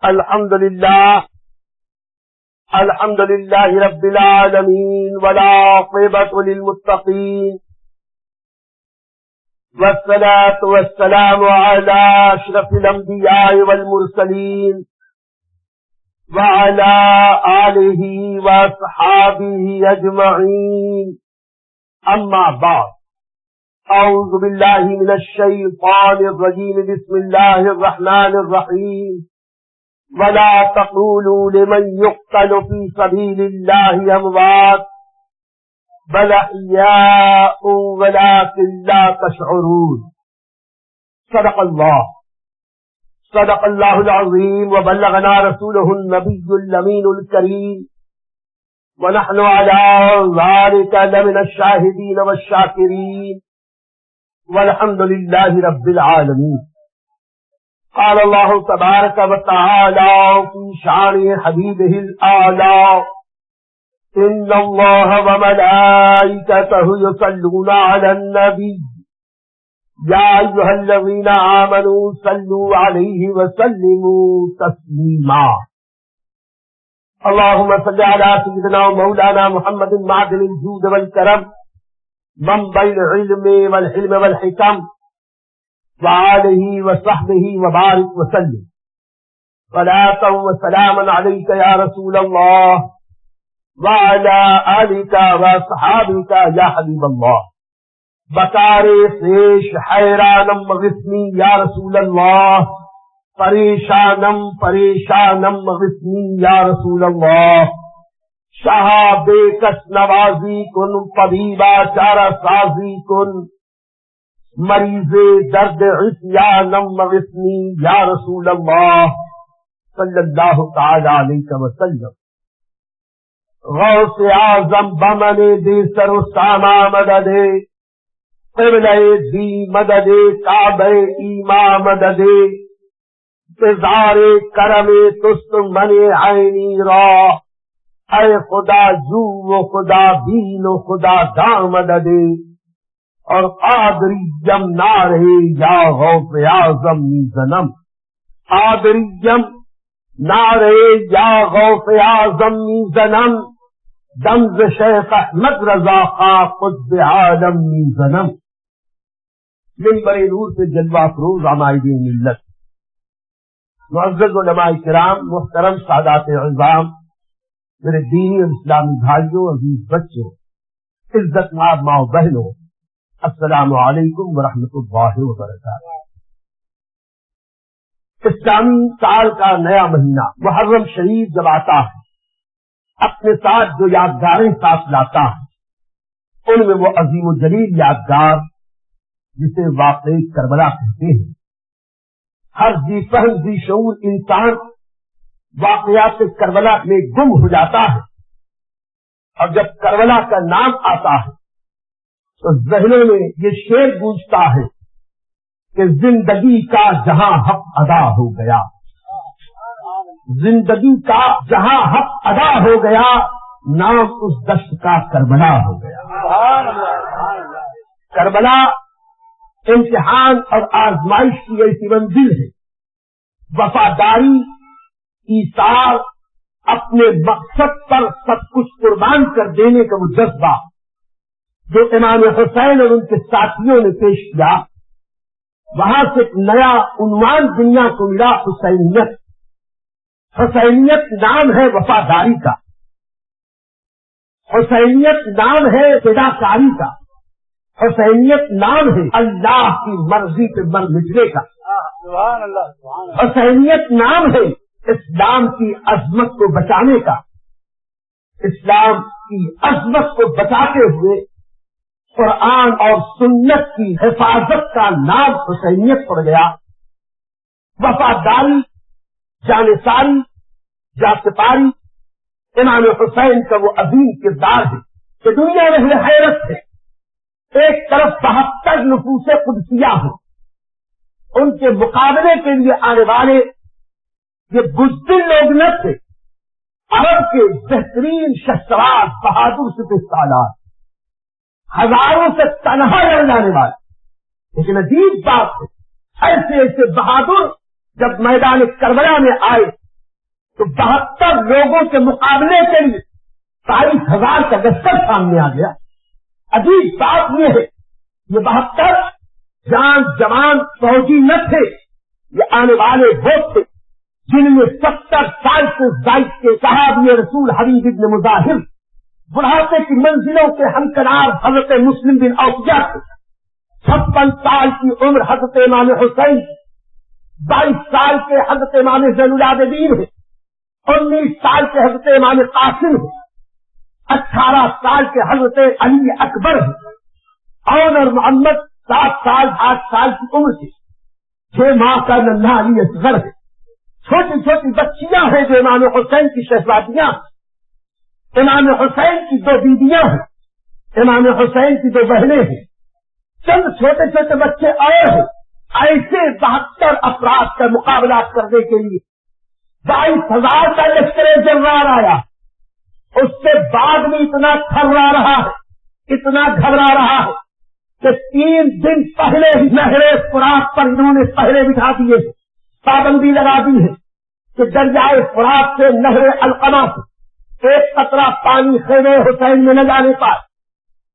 الحمد لله رب العالمين والعاقبة للمتقين والصلاة والسلام على أشرف الأنبياء والمرسلين وعلى آله وأصحابه أجمعين أما بعد أعوذ بالله من الشيطان الرجيم بسم الله الرحمن الرحيم ولا تقولوا لمن يقتل في سبيل الله أموات بل أحياء ولكن لا تشعرون صدق الله العظيم وبلغنا رسوله النبي الأمين الكريم ونحن على ذلك لمن الشاهدين والشاكرين والحمد لله رب العالمين. قال الله تبارك وتعالى في شان حبيبه الأعلى إن الله وملائكته يصلون على النبي يا أيها الذين آمنوا صلوا عليه وسلموا تسليما. اللهم صل على سيدنا ومولانا محمد معدن الجود والكرم منبع العلم والحلم والحكم وآله وصحبه وبارك وسلم. صلاة وسلاما عليك يا رسول الله وعلى آلك وصحابك يا حبيب الله. بکار خیش حیرانم غثنی یا رسول اللہ، پریشانم غثنی یا رسول اللہ. شاہ بے کس نوازی کن، طبیبہ چارہ سازی کن، مریض درد عصیانم غثنی یا رسول اللہ صلی اللہ تعالی علیہ وسلم. غوث اعظم بمن دے سر و ساما مددے، قبلہ دی مدد کعبہ ایما مدد، انتظار کرم تست من عینی را، اے خدا جو و خدا بین و خدا داں مدد. اور قادریم نارے یا غوث اعظم میزنم، قادریم نارے یا غوث اعظم میزنم، دمز شیخ احمد رضا خان قطب عالم میزنم. منبر نور سے جلوہ افروز عمائد ملت، معزز علماء کرام، محترم سادات عظام، میرے دینی اور اسلامی بھائیوں، عزیز بچوں، عزت مآب ماں و بہنوں، السلام علیکم ورحمۃ اللہ وبرکاتہ. اسلامی سال کا نیا مہینہ محرم شریف جب آتا ہے، اپنے ساتھ جو یادگاریں ساتھ لاتا ہے، ان میں وہ عظیم و جلیل یادگار جسے واقعی کربلا کہتے ہیں. ہر ذی فہم ذی شعور انسان واقعات کربلا میں گم ہو جاتا ہے، اور جب کربلا کا نام آتا ہے تو ذہنوں میں یہ شعر گونجتا ہے کہ زندگی کا جہاں حق ادا ہو گیا، زندگی کا جہاں حق ادا ہو گیا، نام اس دشت کا کربلا ہو گیا. کربلا امتحان اور آزمائش کی ایسی منزل ہے، وفاداری، ایثار، اپنے مقصد پر سب کچھ قربان کر دینے کا وہ جذبہ جو امام حسین اور ان کے ساتھیوں نے پیش کیا، وہاں سے ایک نیا عنوان دنیا کو ملا، حسینیت. حسینیت نام ہے وفاداری کا، حسینیت نام ہے فداکاری کا، حسینیت نام ہے اللہ کی مرضی پہ مر مٹنے کا، حسینیت نام ہے اسلام کی عظمت کو بچانے کا. اسلام کی عظمت کو بچاتے ہوئے قرآن اور سنت کی حفاظت کا نام حسینیت پڑ گیا. وفاداری، جانثاری، جاسپاری امام حسین کا وہ عظیم کردار ہے کہ دنیا میں حیرت ہے. ایک طرف 72 نفوس قدسیہ ہیں، ان کے مقابلے کے لیے آنے والے یہ بزدل لوگ نہ تھے، عرب کے بہترین شہسوار بہادر سپہ سالار، ہزاروں سے تنہا لڑ جانے والے. لیکن عجیب بات ہے، ایسے ایسے بہادر جب میدان کربلا میں آئے تو 72 لوگوں کے مقابلے کے لیے 22,000 کا لشکر سامنے آ گیا. عجیب بات یہ ہے، یہ 72 جان جوان فوجی نہ تھے، یہ آنے والے وہ تھے جن میں 70 سال سے زائد کے صحابی رسول حبیب بن مظاہر، بڑھاپے کی منزلوں کے ہمکنار حضرت مسلم بن اوفیہ تھے، 56 سال کی عمر حضرت امام حسین، 22 سال کے حضرت امام زین العابدین ہے، 19 سال کے حضرت امام قاسم ہے، 18 سال کے حضرت علی اکبر ہے، اور محمد 7 سال 8 سال کی عمر سے 6 ماہ کا ننھا علی اصغر ہے. چھوٹی چھوٹی بچیاں ہیں جو امام حسین کی شہزادیاں، امام حسین کی 2 بیویاں ہیں، امام حسین کی 2 بہنیں ہیں، چند چھوٹے چھوٹے بچے اور ہیں. ایسے 72 افراد کا مقابلہ کرنے کے لیے 22,000 کا لشکر جرار آیا. اس کے بعد بھی اتنا تھرا رہا ہے، اتنا گھبرا رہا ہے کہ 3 دن پہلے ہی نہر فرات پر انہوں نے پہرے بٹھا دیے، پابندی لگا دی ہے کہ دریائے فرات سے نہر القمہ سے 1 قطرہ پانی خیمہ حسین میں نہ جانے پائے.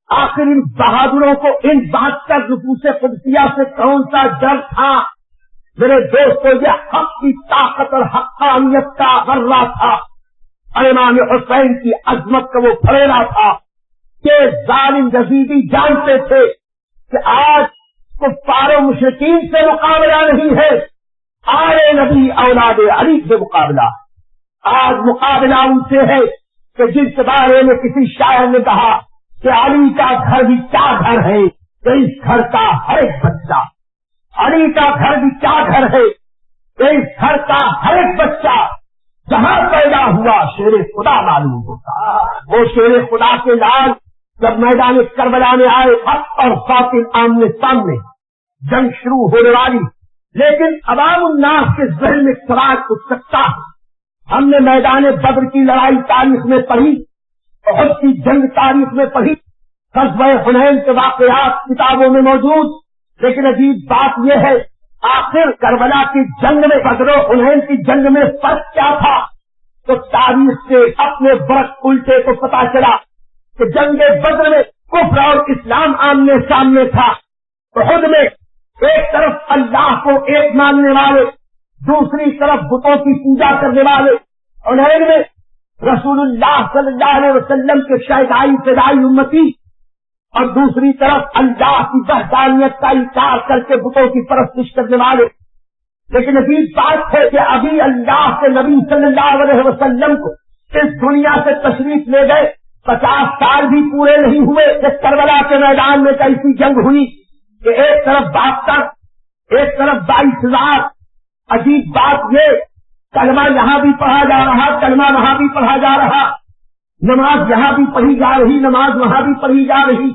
آخر ان بہادروں کو ان 72 نفوس قدسیہ سے کون سا ڈر تھا؟ میرے دوستوں، یہ حق کی طاقت اور حقانیت کا غرہ تھا، اور امام حسین کی عظمت کا وہ پھریلا تھا کہ ظالم یزیدی جانتے تھے کہ آج کفار و مشرکین سے مقابلہ نہیں ہے، آئے نبی اولاد علی سے مقابلہ. آج مقابلہ ان سے ہے کہ جس کے بارے میں کسی شاعر نے کہا کہ علی کا گھر بھی کیا گھر ہے کہ اس گھر کا ہر ایک بچہ، علی کا گھر بھی کیا گھر ہے کہ اس گھر کا ہر ایک بچہ جہاں پیدا ہوا شیر خدا معلوم ہوتا. وہ شیر خدا کے لال جب میدان کربلا میں آئے، حق اور باطل آمنے سامنے، جنگ شروع ہونے والی، لیکن عوام الناس کے ذہن میں سوال اٹھ سکتا ہے. ہم نے میدان بدر کی لڑائی تاریخ میں پڑھی، احد کی جنگ تاریخ میں پڑھی، غزوہ حنین کے واقعات کتابوں میں موجود، لیکن عجیب بات یہ ہے آخر کربلا کی جنگ میں، بدر و حنین کی جنگ میں فرق کیا تھا؟ تو تاریخ سے اپنے برق الٹے کو پتا چلا کہ جنگ بدر میں کفر اور اسلام آمنے سامنے تھا. احد میں ایک طرف اللہ کو ایک ماننے والے، دوسری طرف بتوں کی پوجا کرنے والے، حنین میں رسول اللہ صلی اللہ علیہ وسلم کے شہدائی فدائی امتی، اور دوسری طرف اللہ کی وحدانیت کا انکار کر کے بتوں کی پرستش کرنے والے. لیکن عجیب بات ہے کہ ابھی اللہ کے نبی صلی اللہ علیہ وسلم کو اس دنیا سے تشریف لے گئے 50 سال بھی پورے نہیں ہوئے کہ کربلا کے میدان میں کیسی جنگ ہوئی کہ ایک طرف 72، ایک طرف 22,000. عجیب بات یہ، کلمہ یہاں بھی پڑھا جا رہا، کلمہ وہاں بھی پڑھا جا رہا، نماز یہاں بھی پڑھی جا رہی، نماز وہاں بھی پڑھی جا رہی،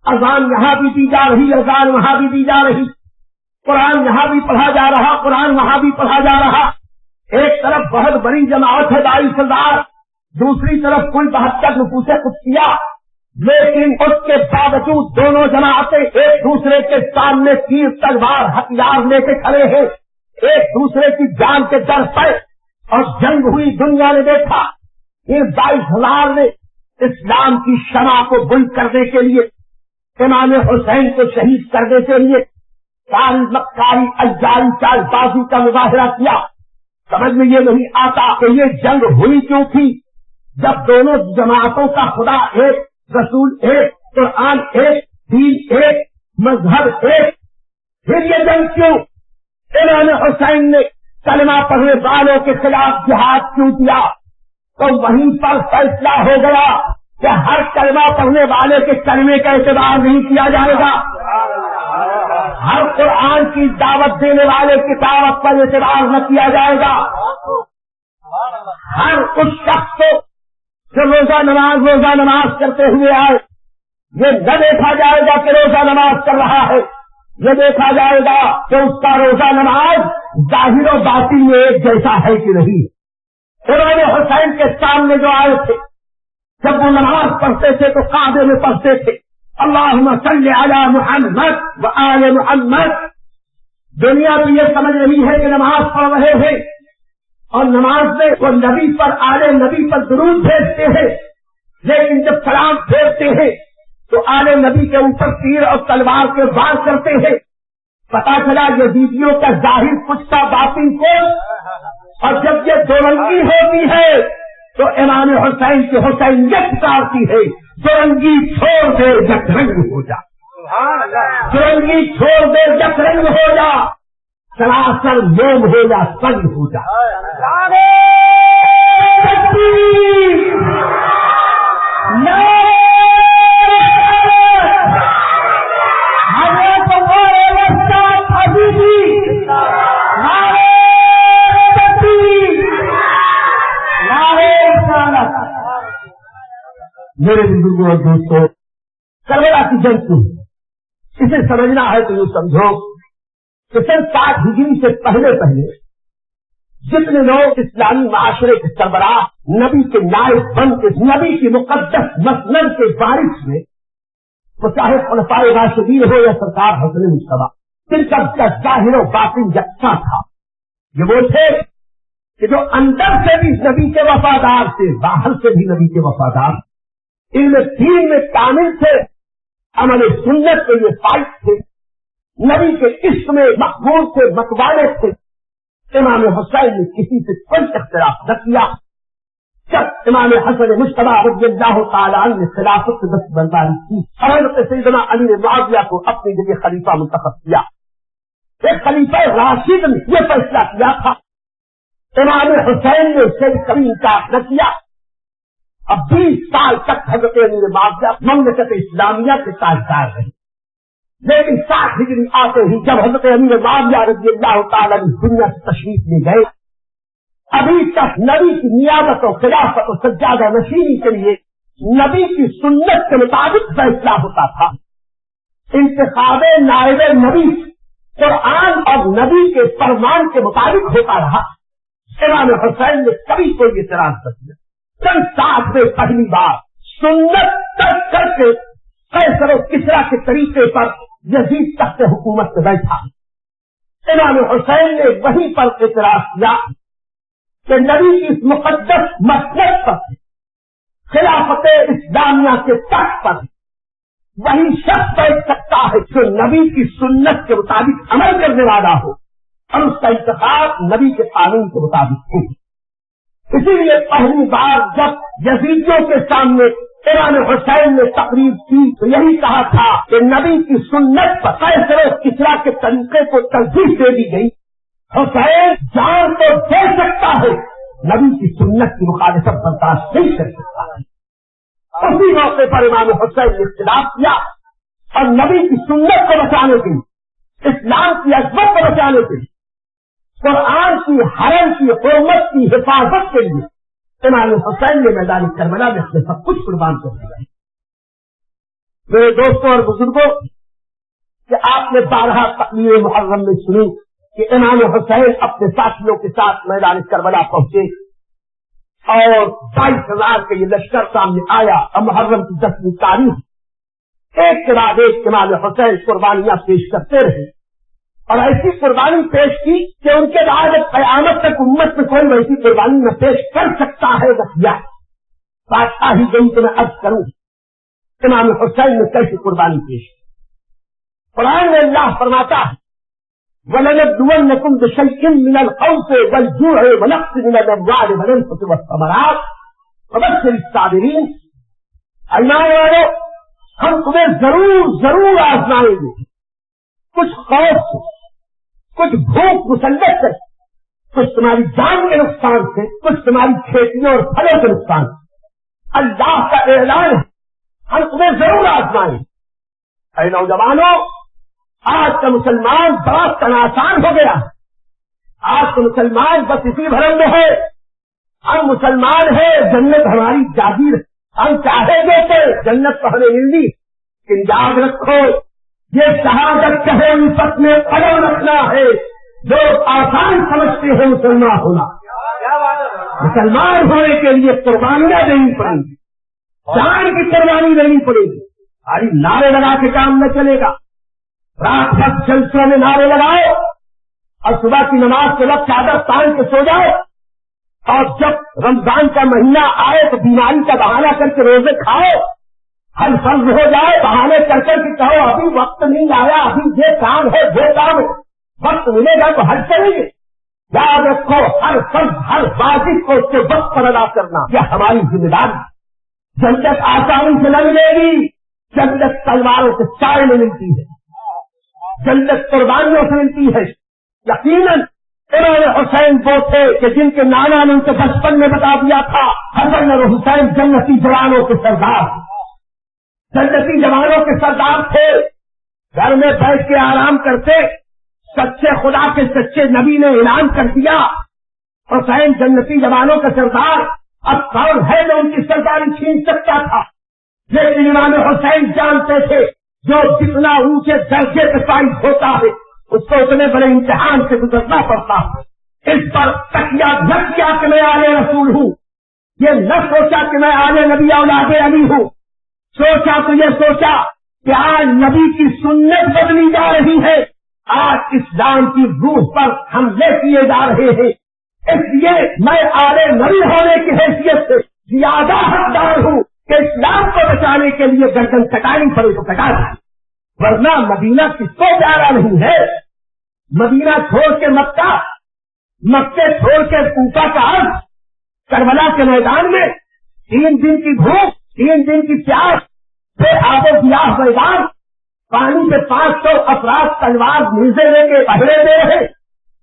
اذان یہاں بھی دی جا رہی، اذان وہاں بھی دی جا رہی، قرآن یہاں بھی پڑھا جا رہا، قرآن وہاں بھی پڑھا جا رہا. ایک طرف بہت بڑی جماعت ہے 22,000، دوسری طرف کل 72 نفوس قدسیہ، لیکن اس کے باوجود دونوں جماعتیں ایک دوسرے کے سامنے تیر تلوار ہتھیار لے کے کھڑے ہیں، ایک دوسرے کی جان کے ڈر پر، اور جنگ ہوئی. دنیا نے دیکھا ان 22,000 نے اسلام کی شمع کو بلند کرنے کے لیے، امام حسین کو شہید کرنے کے لیے ساری مکاری اجاری چال بازی کا مظاہرہ کیا. سمجھ میں یہ نہیں آتا کہ یہ جنگ ہوئی کیوں تھی جب دونوں جماعتوں کا خدا ایک، رسول ایک، قرآن ایک، دین ایک، مذہب ایک. پھر یہ جنگ کیوں؟ امام حسین نے کلمہ پڑھنے والوں کے خلاف جہاد کیوں کیا؟ تو وہیں پر فیصلہ ہو گیا کہ ہر کلمہ پڑھنے والے کے کلمے کا اعتبار نہیں کیا جائے گا، ہر قرآن کی دعوت دینے والے کی دعوت پر اعتبار نہ کیا جائے گا، ہر اس شخص کو جو روزہ نماز کرتے ہوئے آئے یہ نہ دیکھا جائے گا کہ روزہ نماز کر رہا ہے، یہ دیکھا جائے گا کہ اس کا روزہ نماز ظاہر و باطن میں ایک جیسا ہے کہ نہیں. امام حسین کے سامنے جو آئے تھے جب وہ نماز پڑھتے تھے تو قاعدے میں پڑھتے تھے اللہم صلی علی محمد و آل محمد. دنیا بھی یہ سمجھ رہی ہے کہ نماز پڑھ رہے ہیں، اور نماز میں وہ نبی پر آل نبی پر درود بھیجتے ہیں، لیکن جب سلام پھیرتے ہیں تو آل نبی کے اوپر تیر اور تلوار کے وار کرتے ہیں۔ پتا چلا یزیدیوں کا ظاہر کچھ کا باطن کچھ، اور جب یہ دو رنگی ہوتی ہے تو امام حسین کی حسینیت پکارتی ہے، دو رنگی چھوڑ دے یک رنگ ہو جا، دو رنگی چھوڑ دے یک رنگ ہو جا، سراسر موم ہو جا سنگ ہو جا۔ میرے بزرگوں اور دوستوں، کربلا کی جنگ کیوں؟ اسے سمجھنا ہے تو یہ سمجھو کہ سن 60 ہجری سے پہلے جتنے لوگ اسلامی معاشرے کے سربراہ نبی کے نائب بن کے نبی کی مقدس مسند کے بارش میں، وہ چاہے خلفائے راشدین ہو یا سرکار حسن مصطفیٰ، جن کا ظاہر و باطن یکساں تھا، یہ وہ تھے کہ جو اندر سے بھی نبی کے وفادار تھے، باہر سے بھی نبی کے وفادار، ان میں دین میں کامل تھے، عمل سنت کے یہ فائد تھے، نبی کے عشق میں مقبول تھے، متوالے تھے۔ امام حسین نے کسی سے کوئی اختلاف نہ کیا۔ جب امام حسن مجتبی رضی اللہ تعالیٰ عنہ نے خلافت سے دستبرداری کی اور حضرت سیدنا علی معاویہ کو اپنی جگہ خلیفہ منتخب کیا، ایک خلیفہ راشد نے یہ فیصلہ کیا تھا، امام حسین نے اسے کبھی انکار نہ کیا۔ اب 20 سال تک حضرت علی معاویہ مملکت اسلامیہ کے تاجدار رہے، لیکن 60 ہجری آتے ہی جب حضرت علی معاویہ رضی اللہ تعالیٰ نے دنیا سے تشریف لے گئے، ابھی تک نبی کی نیابت و خلافت و سجادہ نشینی کے لیے نبی کی سنت کے مطابق فیصلہ ہوتا تھا۔ انتخاب نائب نبی قرآن اور نبی کے فرمان کے مطابق ہوتا رہا۔ امام حسین نے کبھی کوئی اعتراض نہ کیا۔ سن 60 میں پہلی بار سنت ترک کر کے قیصر و کسریٰ کے طریقے پر یزید تخت حکومت سے بیٹھا۔ امام حسین نے وہیں پر اعتراض کیا کہ نبی کی اس مقدس مسند پر خلافت اسلامیہ کے تخت پر وہی شخص بیٹھ سکتا ہے جو نبی کی سنت کے مطابق عمل کرنے والا ہو، اور اس کا انتخاب نبی کے قانون کے مطابق ہو۔ اسی لیے پہلی بار جب یزیدیوں کے سامنے امام حسین نے تقریر کی تو یہی کہا تھا کہ نبی کی سنت پر قیصر و کسریٰ کے طریقے کو ترجیح دے دی گئی۔ حسین جان تو دے سکتا ہے، نبی کی سنت کی مخالفت برداشت نہیں کر سکتا ہے۔ اسی موقع پر امام حسین نے اختلاف کیا اور نبی کی سنت کو بچانے کے لیے، اسلام کی عظمت کو بچانے کے لیے، قرآن کی حرم کی حرمت کی حفاظت کے لیے امام حسین نے میدان کربلا میں اپنے سب کچھ قربان کر دیا۔ میرے دوستوں اور بزرگوں، کہ آپ نے 12 تقریر محرم میں سنی کہ امام حسین اپنے ساتھیوں کے ساتھ میدان کربلا پہنچے اور 22,000 کے یہ لشکر سامنے آیا، اور محرم کی 10ویں تاریخ ایک کے بعد ایک امام حسین قربانیاں پیش کرتے رہے، اور ایسی قربانی پیش کی کہ ان کے بعد قیامت تک امت میں کوئی ویسی قربانی نہ پیش کر سکتا ہے نہ کیا۔ بات آ ہی گئی تو میں عرض کروں امام حسین نے کیسی قربانی پیش کی۔ قرآن میں اللہ فرماتا ہے وَلَنَبْلُوَنَّكُمْ بِشَيْءٍ مِّنَ الْخَوْفِ وَالْجُوعِ وَنَقْصٍ مِّنَ الْأَمْوَالِ وَالْأَنفُسِ وَالثَّمَرَاتِ وَبَشِّرِ الصَّابِرِينَ۔ ایمان والو، ہم تمہیں ضرور آزمائیں گے، کچھ خوف سے، کچھ بھوک مسلط سے، کچھ تمہاری جان کے نقصان سے، کچھ تمہاری کھیتیوں اور پھلوں کے نقصان سے۔ اللہ کا اعلان ہے ہم تمہیں ضرور آزمائیں۔ اے نوجوانوں، آج کا مسلمان بڑا تناسان ہو گیا۔ آج کا مسلمان بس اسی بھرم میں ہے، ہم مسلمان ہیں، جنت ہماری جاگیر ہے، ہم چاہیں گے کہ جنت تو ہمیں مل گی، لیکن یاد رکھو یہ شہادت کہے عفت میں قدم رکھنا ہے، جو آسان سمجھتے ہیں مسلمان ہونا۔ مسلمان ہونے کے لیے قربانیاں دینی پڑیں گی، جان کی قربانی دینی پڑے گی۔ خالی نعرے لگا کے کام نہ چلے گا۔ رات بھر جلسوں میں نعرے لگاؤ اور صبح کی نماز کے وقت چادر تان کے سو جاؤ، اور جب رمضان کا مہینہ آئے تو بیماری کا بہانہ کر کے روزے کھاؤ، ہر فرض ہو جائے بہانے کر کے کہو ابھی وقت نہیں آیا، ابھی یہ کام ہے وہ کام ہے، وقت ملے گا تو حج کریں گے۔ یاد رکھو ہر فرض ہر واجب کو اس کے وقت پر ادا کرنا یہ ہماری ذمہ داری۔ جنت آسانی سے نہ ملے گی، جنت تلواروں کے سائے میں ملتی ہے، جنت قربانیوں سے ملتی ہے۔ یقیناً امام حسین وہ تھے کہ جن کے نانا نے ان کے بچپن میں بتا دیا تھا حسن اور حسین جنتی جوانوں کے سردار، جنتی جوانوں کے سردار تھے، گھر میں بیٹھ کے آرام کرتے، سچے خدا کے سچے نبی نے اعلان کر دیا حسین جنتی جوانوں کا سردار۔ اب کون ہے جو ان کی سرداری چھین سکتا تھا؟ لیکن امام حسین جانتے تھے جو جتنا اونچے درجے پہ فائز ہوتا ہے اس کو اتنے بڑے امتحان سے گزرنا پڑتا ہے۔ اس پر تکیہ نہ کیا کہ میں آل رسول ہوں، یہ نہ سوچا کہ میں آل نبی اولاد علی ہوں، سوچا تو یہ سوچا کہ آج نبی کی سنت بدلی جا رہی ہے، آج اسلام کی روح پر حملے کیے جا رہے ہیں، اس لیے میں آل نبی ہونے کی حیثیت سے زیادہ حقدار ہوں کہ اسلام کو بچانے کے لیے گردن کٹانی پڑے تو کٹا دیں، ورنہ مدینہ کس کو پیارا نہیں ہے؟ مدینہ چھوڑ کے مکہ، مکے چھوڑ کے کوفہ کا عرض، کربلا کے میدان میں 3 دن کی بھوک، 3 دن کی پیاس، پھر آب و گیاہ میدان، پانی پہ 500 افراد تلوار نیزے لے کے پہرے دے رہے،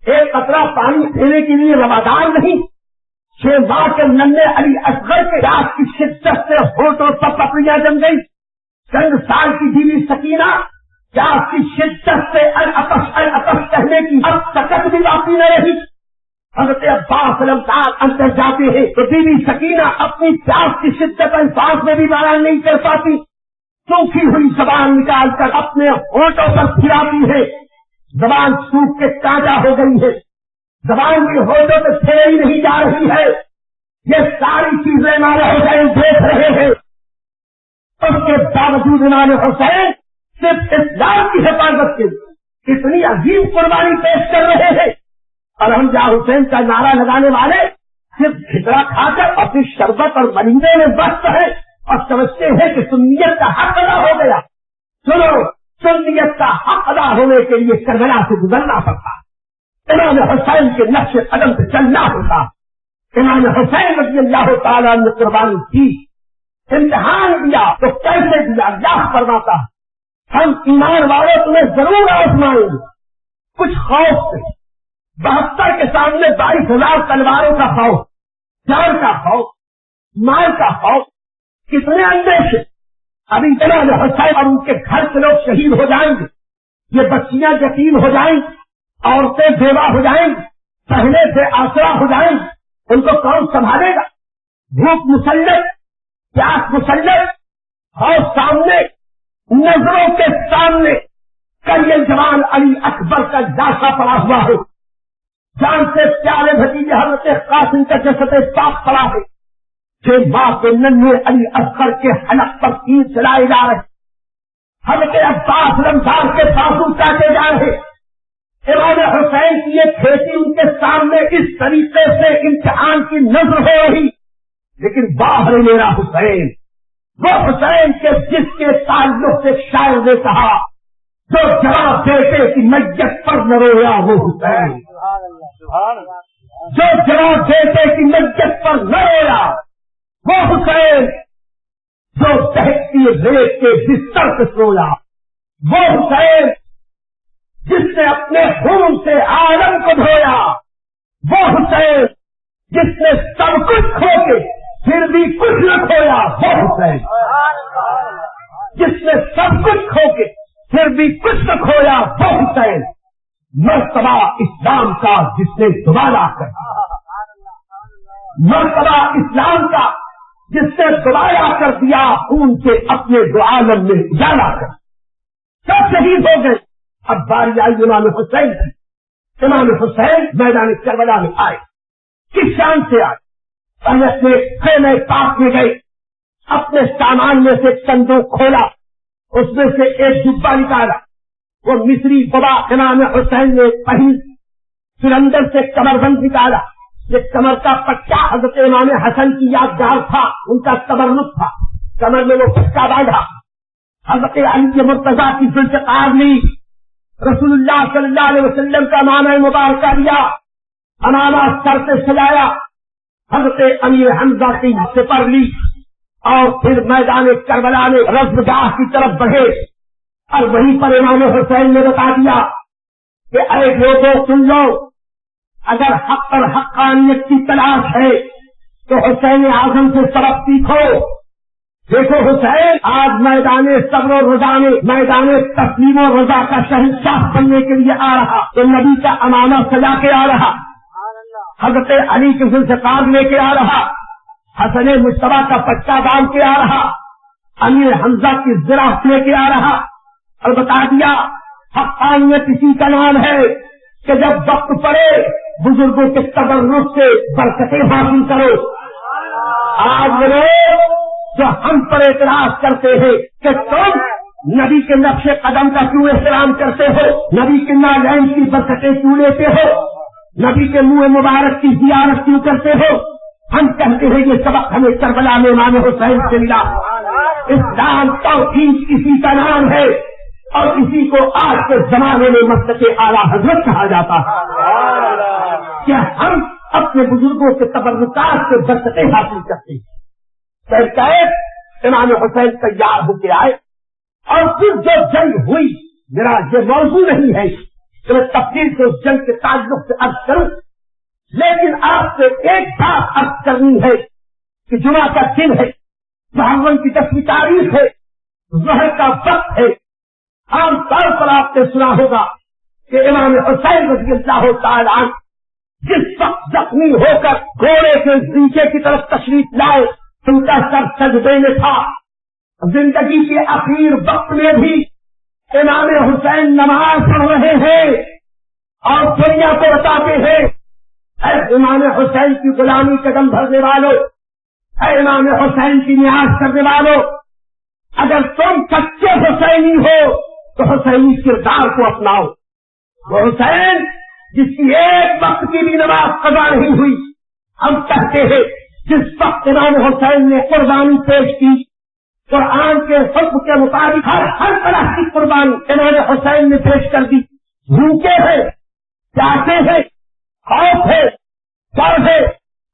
ایک قطرہ پانی پینے کے لیے روادار نہیں۔ 6 ماہ کے ننھے علی اصغر کے پیاس کی شدت سے ہونٹوں پر پپڑیاں جم گئی، چند سال کی بیوی سکینہ پیاس کی شدت سے العطش کہنے کی اب طاقت بھی باقی نہ رہی۔ حضرت عباس لمسار اندر جاتے ہیں تو بیوی سکینہ اپنی پیاس کی شدت الفاظ میں بھی بیان نہیں کر پاتی، سوکھی ہوئی زبان نکال کر اپنے ہونٹوں پر پھراتی ہے، زبان سوکھ کے کانٹا ہو گئی ہے، زبان کی ہونٹوں پہ پھیری نہیں جا رہی ہے۔ یہ ساری چیزیں امام حسین دیکھ رہے ہیں، اس کے باوجود امام حسین صرف اسلام کی حفاظت کے لیے اتنی عظیم قربانی پیش کر رہے ہیں، اور ہم جا حسین کا نعرہ لگانے والے صرف کھچڑا کھا کر اور پھر شربت اور ملیندے میں مست ہیں اور سمجھتے ہیں کہ سنیت کا حق ادا ہو گیا۔ سنو، سنیت کا حق ادا ہونے کے لیے کربلا سے گزرنا پڑتا، امام حسین کے نقش قدم سے چلنا ہوتا۔ امام حسین رضی اللہ تعالیٰ نے قربانی کی، امتحان دیا تو کیسے دیا؟ اللہ فرماتا ہم ایمان والے تمہیں ضرور آزمائیں گے، کچھ خوف سے، 72 کے سامنے 22,000 تلواروں کا خوف، جان کا خوف، مال کا خوف، کتنے اندیشے۔ ابھی امام حسین اور ان کے گھر سے لوگ شہید ہو جائیں گے، یہ بچیاں یتیم ہو جائیں گی، عورتیں بیوہ ہو جائیں گی، پہلے سے آسرا ہو جائیں گی، ان کو کون سنبھالے گا؟ بھوک مسلط، پیاس مسلط، اور سامنے نظروں کے سامنے کریے جوان علی اکبر کا جاشا پڑا ہوا ہے، جان سے پیارے بھتیجے حضرت قاسم کا جسد پاک پڑا ہے، 6 ماہ کے ننھے علی اکبر کے حلق پر تیر چلائے جا رہے، حضرت عباس لمسار کے بازو کاٹے جا رہے، امام حسین کی یہ کھیتی ان کے سامنے اس طریقے سے امتحان کی نظر ہو رہی، لیکن باہر میرا حسین، وہ حسین کے جس کے تعلق سے شاعر نے کہا جو جواب بیٹے کی میت پر نہ رویا وہ حسین، جو جواب بیٹے کی میت پر نہ رویا وہ حسین، جو بہتی ریت کے بستر پہ سویا وہ حسین، جس نے اپنے خون سے عالم کو دھویا وہ حسین، جس نے سب کچھ کھو کے پھر بھی کچھ نہ کھویا وہ حسین، جس نے سب کچھ کھو کے پھر بھی کچھ نہ کھویا وہ حسین، مرتبہ اسلام کا جس نے دوبارہ کر، مرتبہ اسلام کا جس نے دوبارہ کر دیا خون سے اپنے دو عالم میں اجالا کر، سب شہید ہو گئے۔ اب باری آئی امام حسین کی، امام حسین میدان کربلا میں آئے، کس شان سے آئے؟ پہلے اپنے خیمے پاک میں گئے، اپنے سامان میں سے صندوق کھولا، اس میں سے ایک ڈبہ نکالا، وہ مصری بابا امام حسین نے پہن، پھر اندر سے کمر بند نکالا، یہ کمر کا پٹا حضرت امام حسن کی یادگار تھا، ان کا تبرک تھا، کمر میں وہ پٹا باندھا. حضرت علی مرتضیٰ کی ذوالفقار لی، رسول اللہ صلی اللہ علیہ وسلم کا امامہ مبارکہ لیا، امامہ سر سے سجایا، حضرت امیر حمزہ کی سپر لی اور پھر میدان کربلا میں رزمگاہ کی طرف بڑھے. اور وہیں پر امام حسین نے بتا دیا کہ اے لوگوں سن لو، اگر حق اور حقانیت کی تلاش ہے تو حسین اعظم سے سبق سیکھو. دیکھو حسین آج میدان صبر و رضا میں میدان تسلیم و رضا کا شہنشاہ بننے کے لیے آ رہا، تو نبی کا امامہ سجا کے آ رہا، حضرت علی کے ذوالفقار لے کے آ رہا، حسن مجتبیٰ کا پٹا باندھ کے آ رہا، امیر حمزہ کی زراعت لے کے آ رہا، اور بتا دیا حقانیت اسی کا نام ہے کہ جب وقت پڑے بزرگوں کے تبرک سے برکتیں حاصل کرو. آج لوگ جو ہم پر اعتراض کرتے ہیں کہ تم نبی کے نقش قدم کا کیوں احترام کرتے ہو، نبی کے نالین کی برکتیں کیوں لیتے ہو، نبی کے منہ مبارک کی زیارت کیوں کرتے ہو، ہم کہتے ہیں یہ سبق ہمیں کربلا میں امام حسین سے ملا. اسلام توحید اسی کا نام ہے اور اسی کو آج کے زمانے میں مسلک اعلیٰ حضرت کہا جاتا ہے. کیا ہم اپنے بزرگوں کے تبرکات سے برکتیں حاصل کرتے ہیں. امام حسین تیار ہو کے آئے اور پھر جو جنگ ہوئی، میرا یہ موضوع نہیں ہے کہ میں تفصیل سے اس جنگ کے تعلق سے عرض کروں، لیکن آپ سے ایک بات عرض کرنی ہے کہ جمعہ کا دن ہے، محرم کی 10ویں تاریخ ہے، ظہر کا وقت ہے. عام طور پر آپ نے سنا ہوگا کہ امام حسین رضی اللہ تعالیٰ عنہ جس وقت زخمی ہو کر گھوڑے کے نیچے کی طرف تشریف لائے، ان کا سر سجدے میں تھا. زندگی کے اخیر وقت میں بھی امام حسین نماز پڑھ رہے ہیں اور دنیا کو بتاتے ہیں اے امام حسین کی غلامی قدم بھرنے والوں، اے امام حسین کی نیاز کرنے والوں، اگر تم سچے حسینی ہو تو حسینی کردار کو اپناؤ. وہ حسین جس کی ایک وقت کی بھی نماز قضا نہیں ہوئی، ہم کہتے ہیں جس وقت امام حسین نے قربانی پیش کی، قرآن کے حکم کے مطابق ہر طرح کی قربانی امام حسین نے پیش کر دی. بھوکے ہیں، پیاسے ہیں، خوف ہے، ڈر ہے،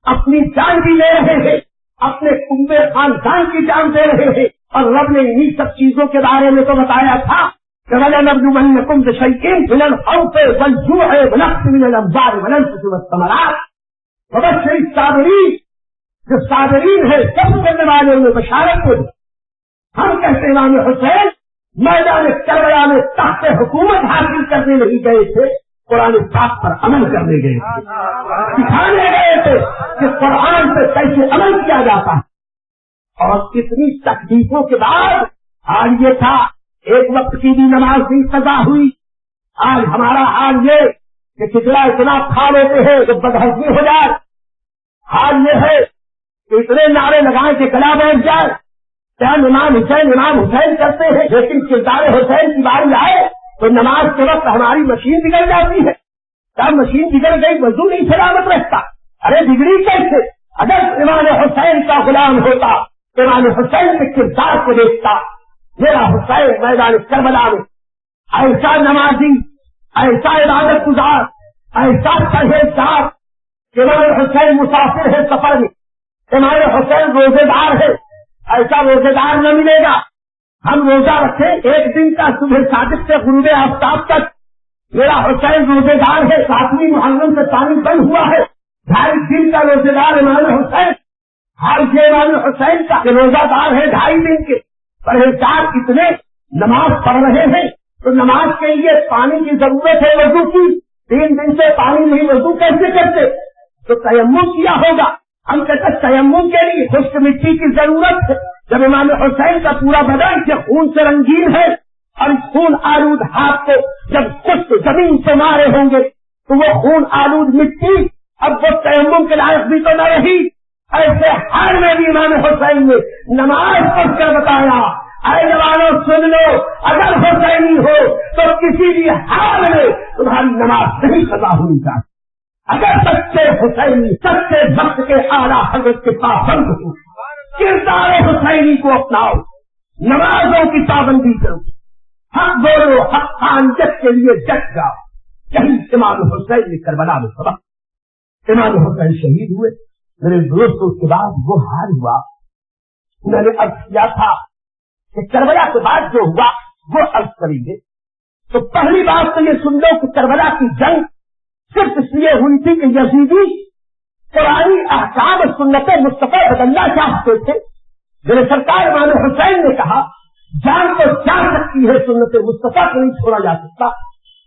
اپنی جان بھی لے رہے ہیں، اپنے کنبے خاندان کی جان دے رہے ہیں. اور رب نے انہی سب چیزوں کے بارے میں تو بتایا تھا کہ وَلَنَبْلُوَنَّكُمْ بِشَيْءٍ مِنَ الْخَوْفِ وَالْجُوعِ وَنَقْصٍ مِنَ الْأَمْوَالِ وَالْأَنفُسِ وَالثَّمَرَاتِ وَبَشِّرِ الصَّابِرِينَ. جو صابرین ہے سب کرنے والوں میں بشارت ہو. ہم کہتے ہیں امام حسین میدان کربلا میں تخت حکومت حاصل کرنے نہیں گئے تھے، قرآن پاک پر عمل کرنے گئے تھے، سکھانے گئے تھے کہ قرآن پہ کیسے عمل کیا جاتا ہے. اور اتنی تکلیفوں کے بعد آج یہ تھا ایک وقت کی بھی نماز بھی قضا ہوئی. آج ہمارا حال یہ کہ کتنا اتنا کھا لیتے ہیں تو بدہضمی ہو جائے. حال یہ ہے کہ اتنے نعرے لگائیں کہ گلا بیٹھ جائے، کیا امام حسین کرتے ہیں، لیکن کردار حسین کی باری آئے تو نماز کے وقت ہماری مشین بگڑ جاتی ہے. کیا مشین بگڑ گئی وضو نہیں سلامت رہتا؟ ارے بگڑی کیسے؟ اگر امام حسین کا غلام ہوتا، امام حسین کے کردار کو دیکھتا. میرا حسین میدان کربلا میں ایسا نمازی، ایسا عبادت گزار، ایسا پرہیزگار. امام حسین مسافر ہے سفر میں، امام حسین روزے دار ہے، ایسا روزے دار نہ ملے گا. ہم روزہ رکھیں ایک دن کا صبح صادق سے غروب آفتاب تک، میرا حسین روزے دار ہے. 7ویں محرم سے پانی بند ہوا ہے، 2.5 دن کا روزے دار امام حسین. ہر امام حسین کا روزہ دار ہے 2.5 دن کے. پرہیزگار کتنے نماز پڑھ رہے ہیں تو نماز کے لیے پانی کی ضرورت ہے وضو کی. 3 دن سے پانی نہیں، وضو کیسے کرتے؟ تو تیمم کیا ہوگا. ہم کہتے ہیں تیمم کے لیے خشک مٹی کی ضرورت ہے. جب امام حسین کا پورا بدن کے خون سے رنگین ہے اور اس خون آلود ہاتھ کو جب خشک زمین سے مارے ہوں گے تو وہ خون آلود مٹی اب وہ تیمم کے لائق بھی تو نہ رہی. ایسے حال میں بھی امام حسین نے نماز پڑھ کر بتایا اے جوانوں سن لو، اگر حسینی ہو تو کسی بھی حال میں تمہاری نماز نہیں قضا ہونی چاہیے. اگر سچے حسینی سچے وقت کے اعلیٰ حضرت کے پابند ہو، کردار حسینی کو اپناؤ، نمازوں کی پابندی کرو، حق بولو، حق خانجت کے لیے ڈٹ جاؤ. یہی امام حسین نے کربلا میں سبق. امام حسین شہید ہوئے. میرے دوستوں کے بعد وہ حال ہوا. میں نے عرض کیا تھا کہ کربلا کے بعد جو ہوا وہ عرض کریں گے. تو پہلی بات تو یہ سن لو کہ کربلا کی جنگ صرف اس لیے ہوئی تھی کہ یزیدی قرآنی احکام سنت مصطفیٰ بدلنا چاہتے تھے. میرے سرکار امام حسین نے کہا جان تو جا سکتی ہے، سنت مصطفیٰ کو نہیں چھوڑا جا سکتا.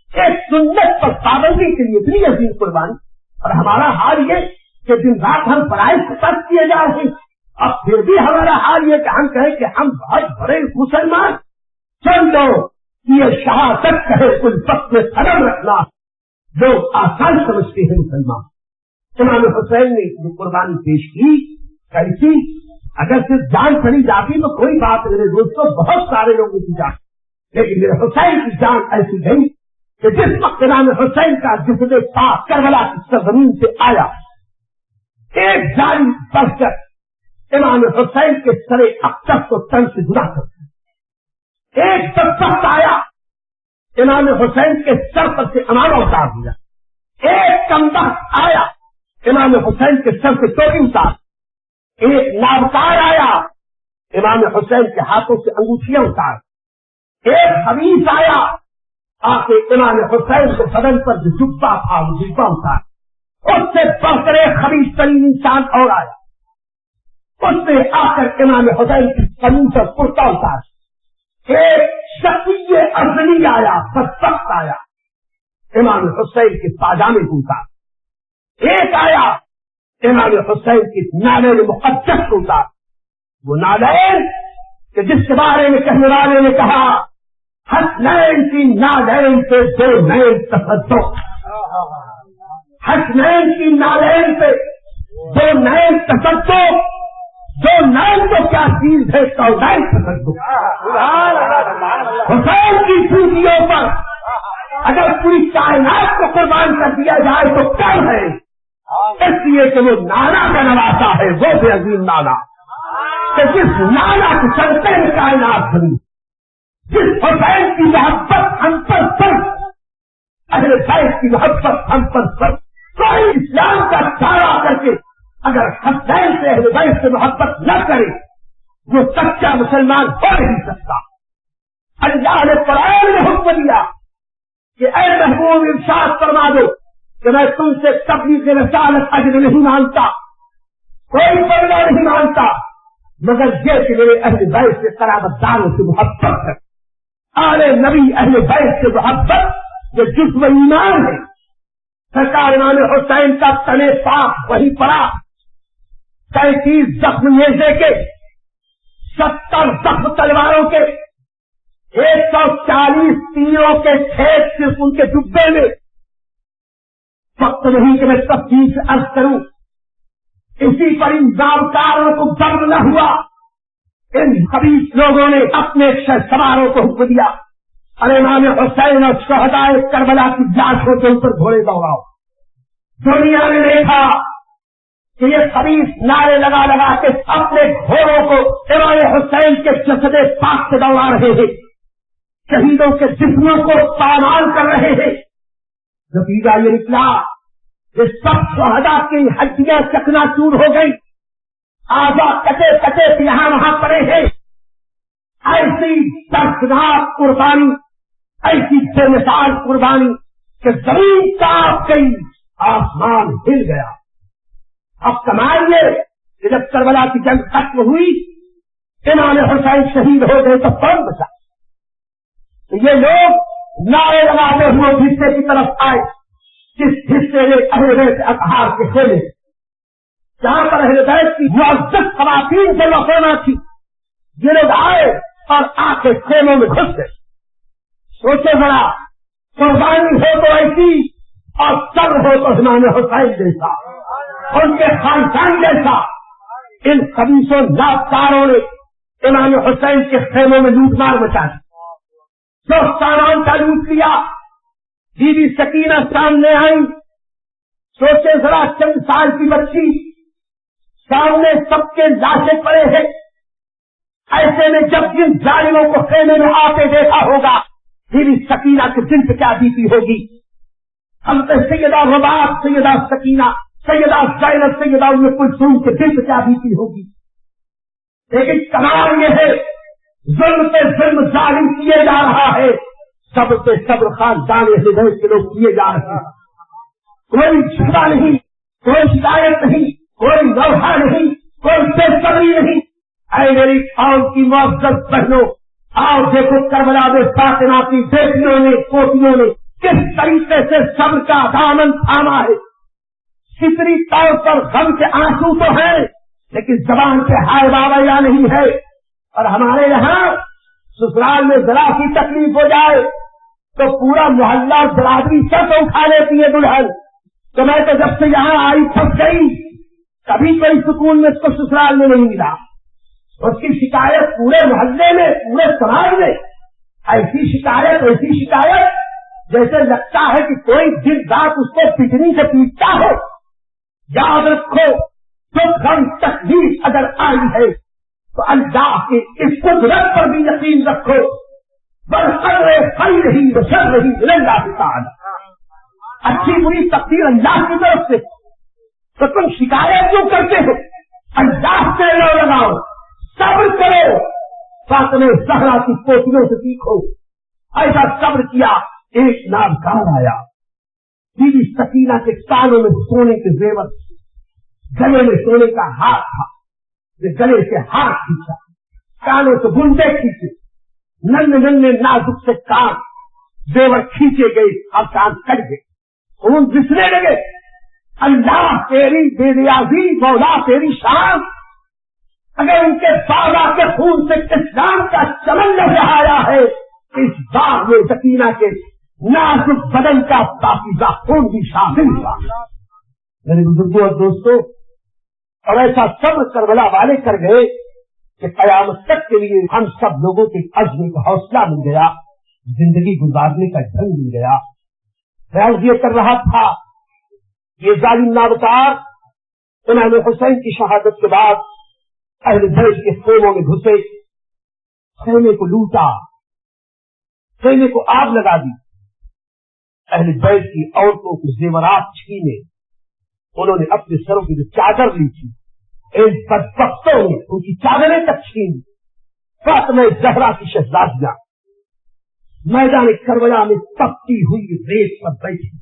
ایک سنت پر پابندی کے لیے اتنی عظیم قربانی. اور ہمارا حال یہ کہ دن رات ہم فرائض سے ترک کیے جا رہے ہیں، اب پھر بھی ہمارا حال یہ کہ ہم کہیں کہ ہم بہت بڑے مسلمان. چل دو یہ شہادت کہے کل وقت میں قدم رکھنا لوگ آسان سمجھتے ہیں مسلمان. امام حسین نے جو قربانی پیش کی کیسی، اگر صرف جان چلی جاتی تو کوئی بات میرے دوستوں، بہت سارے لوگوں کی جان، لیکن میرے حسین کی جان ایسی گئی کہ جس وقت امام حسین کا جسد پاک کربلا کی سرزمین سے آیا، ایک جاری بڑھ کر امام حسین کے سر اقدس کو تن سے جدا کر دیا. ایک بدبخت آیا امام حسین کے سر پر سے امامہ اتار دیا. ایک کمبخت آیا امام حسین کے سر سے ٹوپی اتار. ایک نابکار آیا امام حسین کے ہاتھوں سے انگوٹھیاں اتار. ایک خبیث آیا آ کے امام حسین کے بدن پر جو جبہ تھا وہ جبہ اتار. اس سے بڑھ کر ایک خبیث ترین انسان اور آیا، اس نے آ کر امام حسین کی قمیص اور کرتا اتار. ایک شقی ازلی آیا، بدبخت آیا امام حسین کے پاجامے کو اتار. ایک آیا امام حسین کی نالین مقدس کو اتار. وہ نالین کہ جس کے بارے میں کہنے والے نے کہا حسنین کی نالین سے دو نین تصدق. حسنین کی نالین سے دو نین تصدق. دو نین تو کیا چیز ہے، سودائی تصدق. حسین کی چوٹیوں پر اگر پوری کائنات کو قربان کر دیا جائے تو کم ہے، اس لیے کہ وہ نانا کا نواسا ہے، وہ بھی عظیم نانا کہ جس نانا کو چلتے ہیں کائنات بنی. جس حسین کی محبت ہم پر فرض، اہل بیت کی محبت ہم پر فرض. کوئی اسلام کا دعویٰ کر کے اگر حسین سے اہل بیت سے محبت نہ کرے وہ سچا مسلمان ہو نہیں سکتا. اللہ نے قرآن میں حکم دیا کہ اے محبوب ارشاد فرما دو کہ میں تم سے تبلیغ رسالت اجر نہیں مانتا، کوئی بدلہ نہیں مانتا، مگر یہ کہ میرے اہل بیت سے قرابت داروں سے محبت ہے. آل نبی اہل بیت سے محبت یہ جسم ایمان ہے. سرکار امام حسین کا تنے پاک وہی پڑا، 33 زخم نیزے کے، 70 زخم تلواروں کے، 140 تیروں کے کھیت صرف ان کے ڈبے میں. وقت نہیں کہ میں تفصیل سے عرض کروں. اسی پر ان نامکاروں کو ضرب نہ ہوا. ان خبیث لوگوں نے اپنے سواروں کو حکم دیا ارے امام حسین اور شہدائے کربلا کی جانچوں کے اوپر گھوڑے دوڑاؤ. دنیا نے دیکھا کہ یہ خبیث نعرے لگا لگا کے اپنے گھوڑوں کو امام حسین کے جسد پاک سے دوڑا رہے ہیں، شہیدوں کے جسموں کو پامال کر رہے ہیں. نتیجہ یہ نکلا کہ سب شہداء کی ہڈیاں چکنا چور ہو گئی، آزا کٹے کٹے یہاں وہاں پڑے ہیں. ایسی دردناک قربانی، ایسی بے مثال قربانی کہ زمین کانپ گئی، آسمان ہل گیا. اب کمائیے کہ جب کربلا کی جنگ ختم ہوئی امام حسین شہید ہو گئے تو کون بچا؟ تو یہ لوگ نعرے لگاتے ہوئے حصے کی طرف آئے جس حصے میں اہل بیت اطہار کے کھیلے، جہاں پر اہل بیت کی معزز خواتین سے لوٹنا تھی. یہ لوگ آئے اور آ کے خیموں میں گھس گئے. سوچے ذرا، قربانی ہو تو ایسی اور صبر ہو تو امام حسین جیسا، ان کے خاندان جیسا. ان خبیثوں نابکاروں نے امام حسین کے خیموں میں لوٹ مار مچا دی، جو سامان کا لوٹ لیا. بی بی سکینہ سامنے آئی، سوچے ذرا، چند سال کی بچی، سامنے سب کے لاشیں پڑے ہیں، ایسے میں جب جن ظالموں کو خیمے میں آتے دیکھا ہوگا، پھر اس سکینہ کے دل پہ کیا بیتی ہوگی؟ ہم تو سیدہ رباب، سیدہ سکینہ، سیدہ زینب، سیدہ ام کلثوم کے دل پہ کیا بیتی ہوگی؟ لیکن کمال یہ ہے، ظلم پہ ظلم ظالم کیے جا رہا ہے، صبر پہ صبر خاندان ہدایت کے لوگ کیے جا رہے ہیں۔ کوئی جھگڑا نہیں، کوئی شکایت نہیں، کوئی لوہا نہیں، کوئی بے صبری نہیں۔ اے میری قوم کی معزز بہنوں، آؤ دیکھو کربلا میں فاطمہ کی بیٹیوں نے، پوتیوں نے کس طریقے سے صبر کا دامن تھاما ہے۔ فطری طور پر غم کے آنسو تو ہیں، لیکن زبان سے ہائے بابا یا نہیں ہے۔ اور ہمارے یہاں سسرال میں ذرا سی تکلیف ہو جائے تو پورا محلہ برادری سر تو اٹھا لیتی ہے دلہن۔ تو میں تو جب سے یہاں آئی پھنس گئی، کبھی کوئی سکون میں اس کو سسرال میں نہیں ملا۔ اس کی شکایت پورے محلے میں، پورے سماج میں، ایسی شکایت جیسے لگتا ہے کہ کوئی دن رات اس کو پٹنی سے پیٹتا ہو۔ یاد رکھو، جو غم تکلیف اگر آئی ہے تو اللہ کی اس قدرت پر بھی یقین رکھو، برقرر خیر ہی بشر رہی اللہ تعالی، اچھی بری تقدیر اللہ کی طرف سے۔ تو تم شکایت کیوں کرتے ہو؟ اللہ سے لو لگاؤ، صبر کرو، فاطمہ زہرا کی پوتیوں سے سیکھو۔ ایسا صبر کیا، ایک نامکار آیا، بی بی سکینہ کے کانوں میں سونے کے زیور، گلے میں سونے کا ہار تھا، گلے سے ہار کھینچا، کانوں سے گنڈے کھینچے، ننے نازک سے کان زیور کھینچے گئے، اب کان کٹ گئے، خون رسنے لگے۔ اللہ تیری بے نیازی، مولا تیری شان، اگر ان کے بابا کے خون سے اسلام کا چمن نہ بہایا ہے، اس باغ میں سکینہ کے نازک بدن کا پاکیزہ خون بھی شامل ہوا۔ میرے بزرگوں اور دوستوں، اور ایسا صبر کربلا والے کر گئے کہ قیامت تک کے لیے ہم سب لوگوں کے عزم کا حوصلہ مل گیا، زندگی گزارنے کا ڈھنگ مل گیا۔ خیال یہ کر رہا تھا، یہ ظالم نابکار امام حسین کی شہادت کے بعد اہل بیت کے خیموں میں گھسے، خیمے کو لوٹا، خیمے کو آگ لگا دی، اہل بیت کی عورتوں کے زیورات چھینے، انہوں نے اپنے سروں کی جو چادر لی تھی، ان بدبختوں نے ان کی چادریں تک چھین، فاطمہ زہرا کی شہزادیاں میدان کربلا میں تپتی ہوئی ریت پر بیٹھی،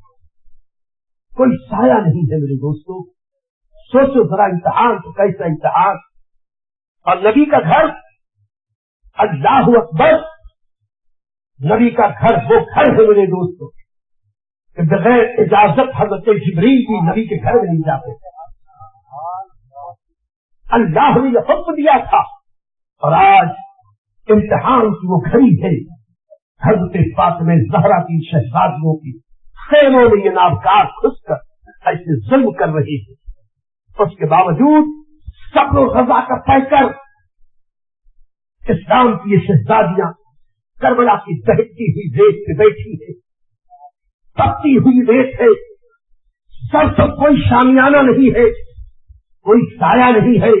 کوئی سایہ نہیں ہے۔ میرے دوستوں، سوچو ذرا امتحان تو کیسا امتحان۔ اور نبی کا گھر، اللہ اکبر، نبی کا گھر وہ گھر ہے میرے دوستوں کہ بغیر اجازت حضرت جبریل بھی نبی کے گھر میں نہیں جاتے۔ اللہ نے یہ حکم دیا تھا، اور آج امتحان کی وہ گھڑی ہے۔ حضرت فاطمہ زہرا کی شہزادیوں کی خیموں میں یہ نابکار گھس کر ایسے ظلم کر رہی ہے، اس کے باوجود صبر و رضا کا پیکر اسلام کی یہ شہزادیاں کربلا کی دہتی ہوئی ریت پہ بیٹھی ہے، تپتی ہوئی ریت ہے، سر پر کوئی شامیانہ نہیں ہے، کوئی سایہ نہیں ہے،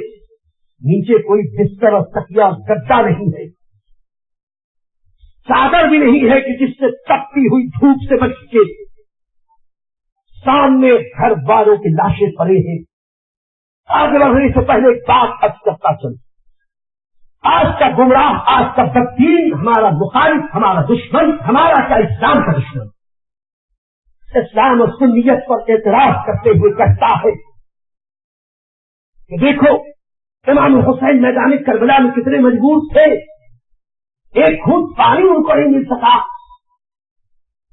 نیچے کوئی بستر اور تکیا گدا نہیں ہے، چادر بھی نہیں ہے کہ جس سے تپتی ہوئی دھوپ سے بچ کے۔ سامنے گھر والوں کی لاشیں پڑے ہیں۔ آگے بڑھنے سے پہلے ایک بات اب کرتا چل، آج کا گمراہ، آج کا بددین، ہمارا مخالف، ہمارا دشمن، ہمارا کیا اسلام کا دشمن، اسلام اور سنیت پر اعتراض کرتے ہوئے کہتا ہے کہ دیکھو امام حسین میدان کربلا میں کتنے مجبور تھے، ایک گھونٹ پانی ان کو نہیں مل سکا،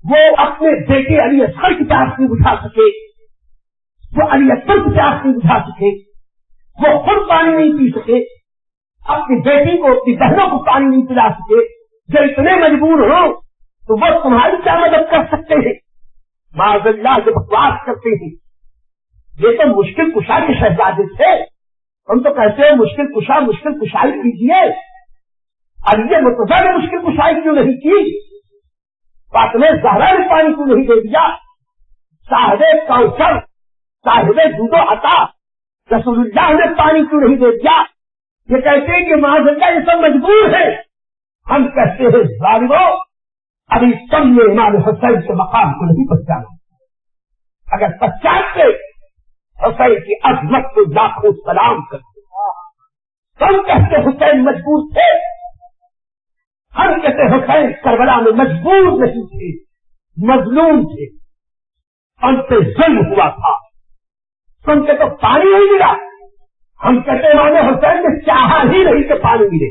وہ اپنے بیٹے علی اصغر کی پیاس نہیں بجھا سکے، وہ علی اکبر کی پیاس نہیں بجھا سکے، وہ خود پانی نہیں پی سکے، اپنی بیٹی کو، اپنی بہنوں کو پانی نہیں پلا سکے۔ جو اتنے مجبور ہو تو وہ تمہاری کیا مدد کر سکتے ہیں؟ معاذ اللہ جو بکواس کرتے ہیں، یہ تو مشکل کشا کے شہزادے تھے، ہم تو کہتے ہیں مشکل کشا، مشکل کشائی کیجیے۔ علی مرتضیٰ نے مشکل کشائی کیوں نہیں کی؟ فاطمہ زہرا نے پانی کیوں نہیں دے دیا؟ صاحب کوثر صاحب دودھ و عطا رسول اللہ نے پانی کیوں نہیں دے دیا؟ یہ کہتے ہیں کہ معاذ اللہ یہ سب مجبور ہے. ہم کہتے ہیں ظالمو ابھی تم نے امام حسین کے مقام کو نہیں پہچانا. اگر پہچانتے حسین کی عظمت کو لاکھوں سلام کرتے. تم کہتے حسین مجبور تھے، ہم کہتے حسین کربلا میں مجبور نہیں تھے، مظلوم تھے، ان پہ ظلم ہوا تھا. تم کے تو پانی نہیں ملا، ہم کہتے امام حسین نے چاہا ہی نہیں کہ پانی ملے.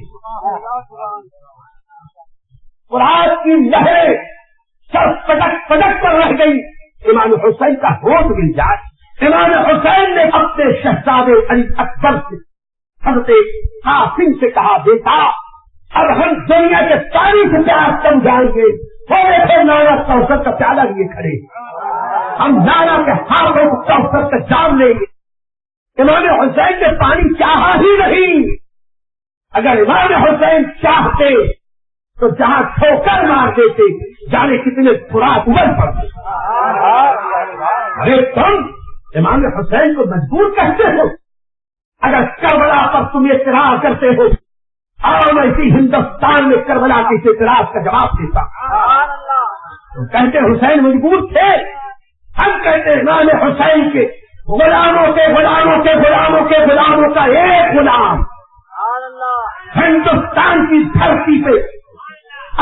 فرات کی لہریں سب پٹک پٹک کر رہ گئی. امام حسین کا ہوش مل جائے. امام حسین نے اپنے شہزادے علی اکبر سے حضرت قاسم سے کہا بیٹا اب ہم دنیا کے پانی سے پیار سمجھائیں گے. تھوڑے سے نانا کوثر کا پیالہ لیے کھڑے، ہم نانا کے ہاتھوں کوثر کا جام لیں گے. امام حسین نے پانی چاہا ہی نہیں. اگر امام حسین چاہتے تو جہاں ٹھوکر مار دیتے، جانے کتنے خوراک ابل پڑتے. ارے تم امام حسین کو مجبور کہتے ہو. اگر کربلا پر تم اعتراض کرتے ہو اور میں اسی ہندوستان میں کربلا کے اعتراض کا جواب دیتا. تم کہتے حسین مجبور تھے، ہم کہتے امام حسین کے غلاموں کے غلاموں کے غلاموں کے غلاموں کا ایک غلام ہندوستان کی دھرتی پہ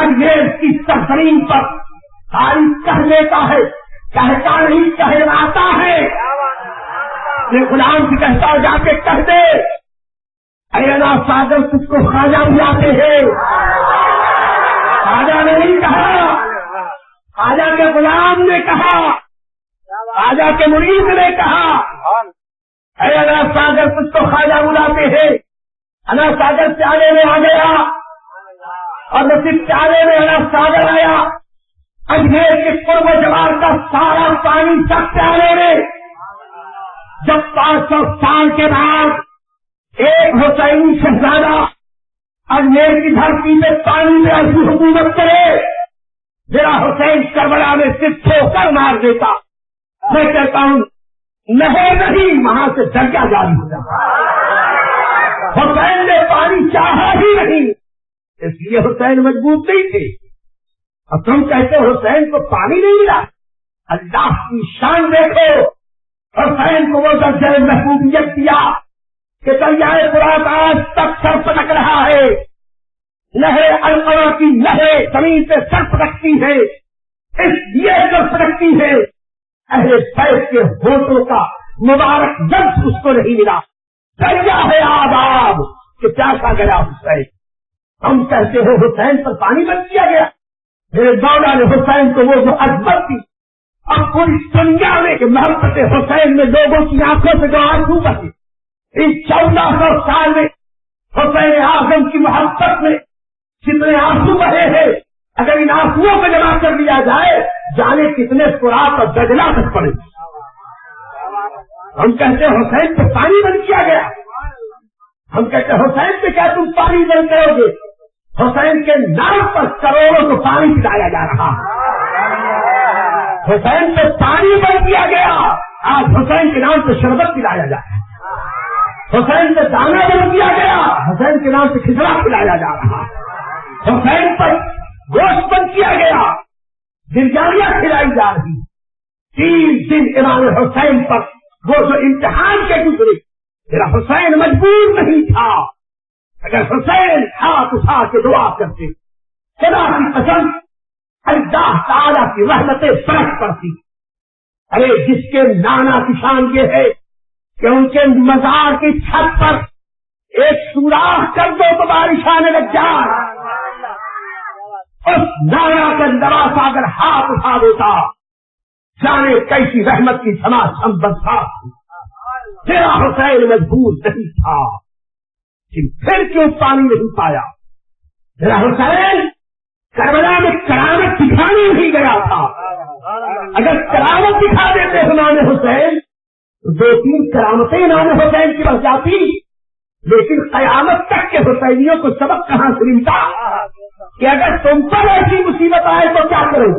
انگریز کی سرزمین پر تاریخ کہہ لیتا ہے، کہتا نہیں کہلاتا ہے. یہ غلام سے کہتا جا کے کہہ دے اینا ساگر تجھ کو خواجہ بلاتے ہیں. خواجہ نے نہیں کہا، خواجہ کے غلام نے کہا، خواجہ کے مرید نے کہا اینا ساگر تجھ کو خواجہ بلاتے ہیں. انا ساگر پیالے میں آ گیا اور نصیب پیالے میں انا ساگر آیا. انگریز کے قرب و جوار کا سارا پانی سب پیالے میں. جب 500 سال کے بعد ایک حسینی شہزادہ انگریز کی دھرتی میں پانی میں ایسی حکومت کرے، میرا حسین کربلا میں صرف ٹھوکر مار دیتا. میں کہتا ہوں نہیں وہاں سے دریا جاری ہو جاتا. حسین نے پانی چاہا ہی نہیں، اس لیے حسین مجبور نہیں تھے. اور تم کہتے حسین کو پانی نہیں ملا. اللہ کی شان دیکھو، حسین کو وہ درجہ محبوبیت دیا کہ دریائے فرات آج تک سر پٹک رہا ہے. نہر القرا کی نہر زمین پہ سر پٹکتی ہے، اس لیے سر پٹکتی ہے اہل بیت کے ہوٹوں کا مبارک لفظ اس کو نہیں ملا. دریا ہے آباد کہ پیاسا گیا حسین. ہم کہتے ہیں حسین پر پانی بند کیا گیا. میرے مولا نے حسین کو وہ جو عظمت تھی، اب پوری دنیا میں کہ محبت حسین میں لوگوں کی آنکھوں سے جو آنسو بہے، ان 1400 سال میں حسین اعظم کی محبت میں کتنے آنسو بہے ہیں. اگر ان آنسوؤں کو جمع کر لیا جائے جانے کتنے فرات اور دجلا تک پڑے. ہم کہتے ہیں حسین پہ پانی بند کیا گیا. ہم کہتے ہیں حسین پہ کیا تم پانی بند کرو گے؟ حسین کے نام پر کروڑوں کو پانی پلایا جا رہا. حسین پہ پانی بند کیا گیا، آج حسین کے نام پہ شربت پلایا جا رہا ہے. حسین پہ دانا بند کیا گیا، حسین کے نام پہ کھچڑا پلایا جا رہا. حسین پر گوشت بند کیا گیا، بریانیاں کھلائی جا رہی. 3 دن امام حسین پر وہ جو امتحان کے گزرے، میرا حسین مجبور نہیں تھا. اگر حسین ہاتھ اٹھا کے دعا کرتے خدا کی قسم اللہ تعالیٰ کی رحمتیں برس پڑتی. ارے جس کے نانا کی شان یہ ہے کہ ان کے مزار کی چھت پر ایک سوراخ کر دو تو بارش آنے لگ جائے. اس نانا کا نواسا اگر ہاتھ اٹھا دیتا جانے کیسی رحمت کی سماج ہم بنتا. تیرا حسین مجبور نہیں تھا، پھر کیوں پانی نہیں پایا؟ میرا حسین کربلا میں کرامت دکھانے نہیں گیا تھا. اگر کرامت دکھا دیتے امام حسین تو 2-3 کرامتیں امام حسین کی بڑھ جاتی. لیکن قیامت تک کے حسینیوں کو سبق کہاں سے ملتا کہ اگر تم پر ایسی مصیبت آئے تو کیا کرو؟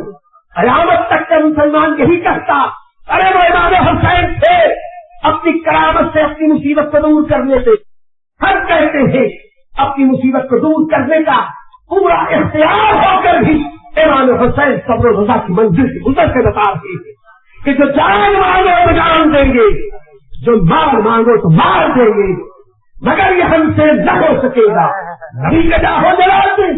قیامت تک کا مسلمان یہی کہتا ارے وہ امام حسین تھے اپنی کرامت سے اپنی مصیبت کو دور کرنے سے ہم کہتے ہیں اپنی مصیبت کو دور کرنے کا پورا اختیار ہو کر بھی امام حسین صبر و رضا کی منزل سے گزر کے بتا رہے ہیں کہ جو جان مانگو تو جان دیں گے، جو مار مانگو تو مار دیں گے، مگر یہ ہم سے نہ ہو سکے گا۔ نبی کا جاہو جلال دیں،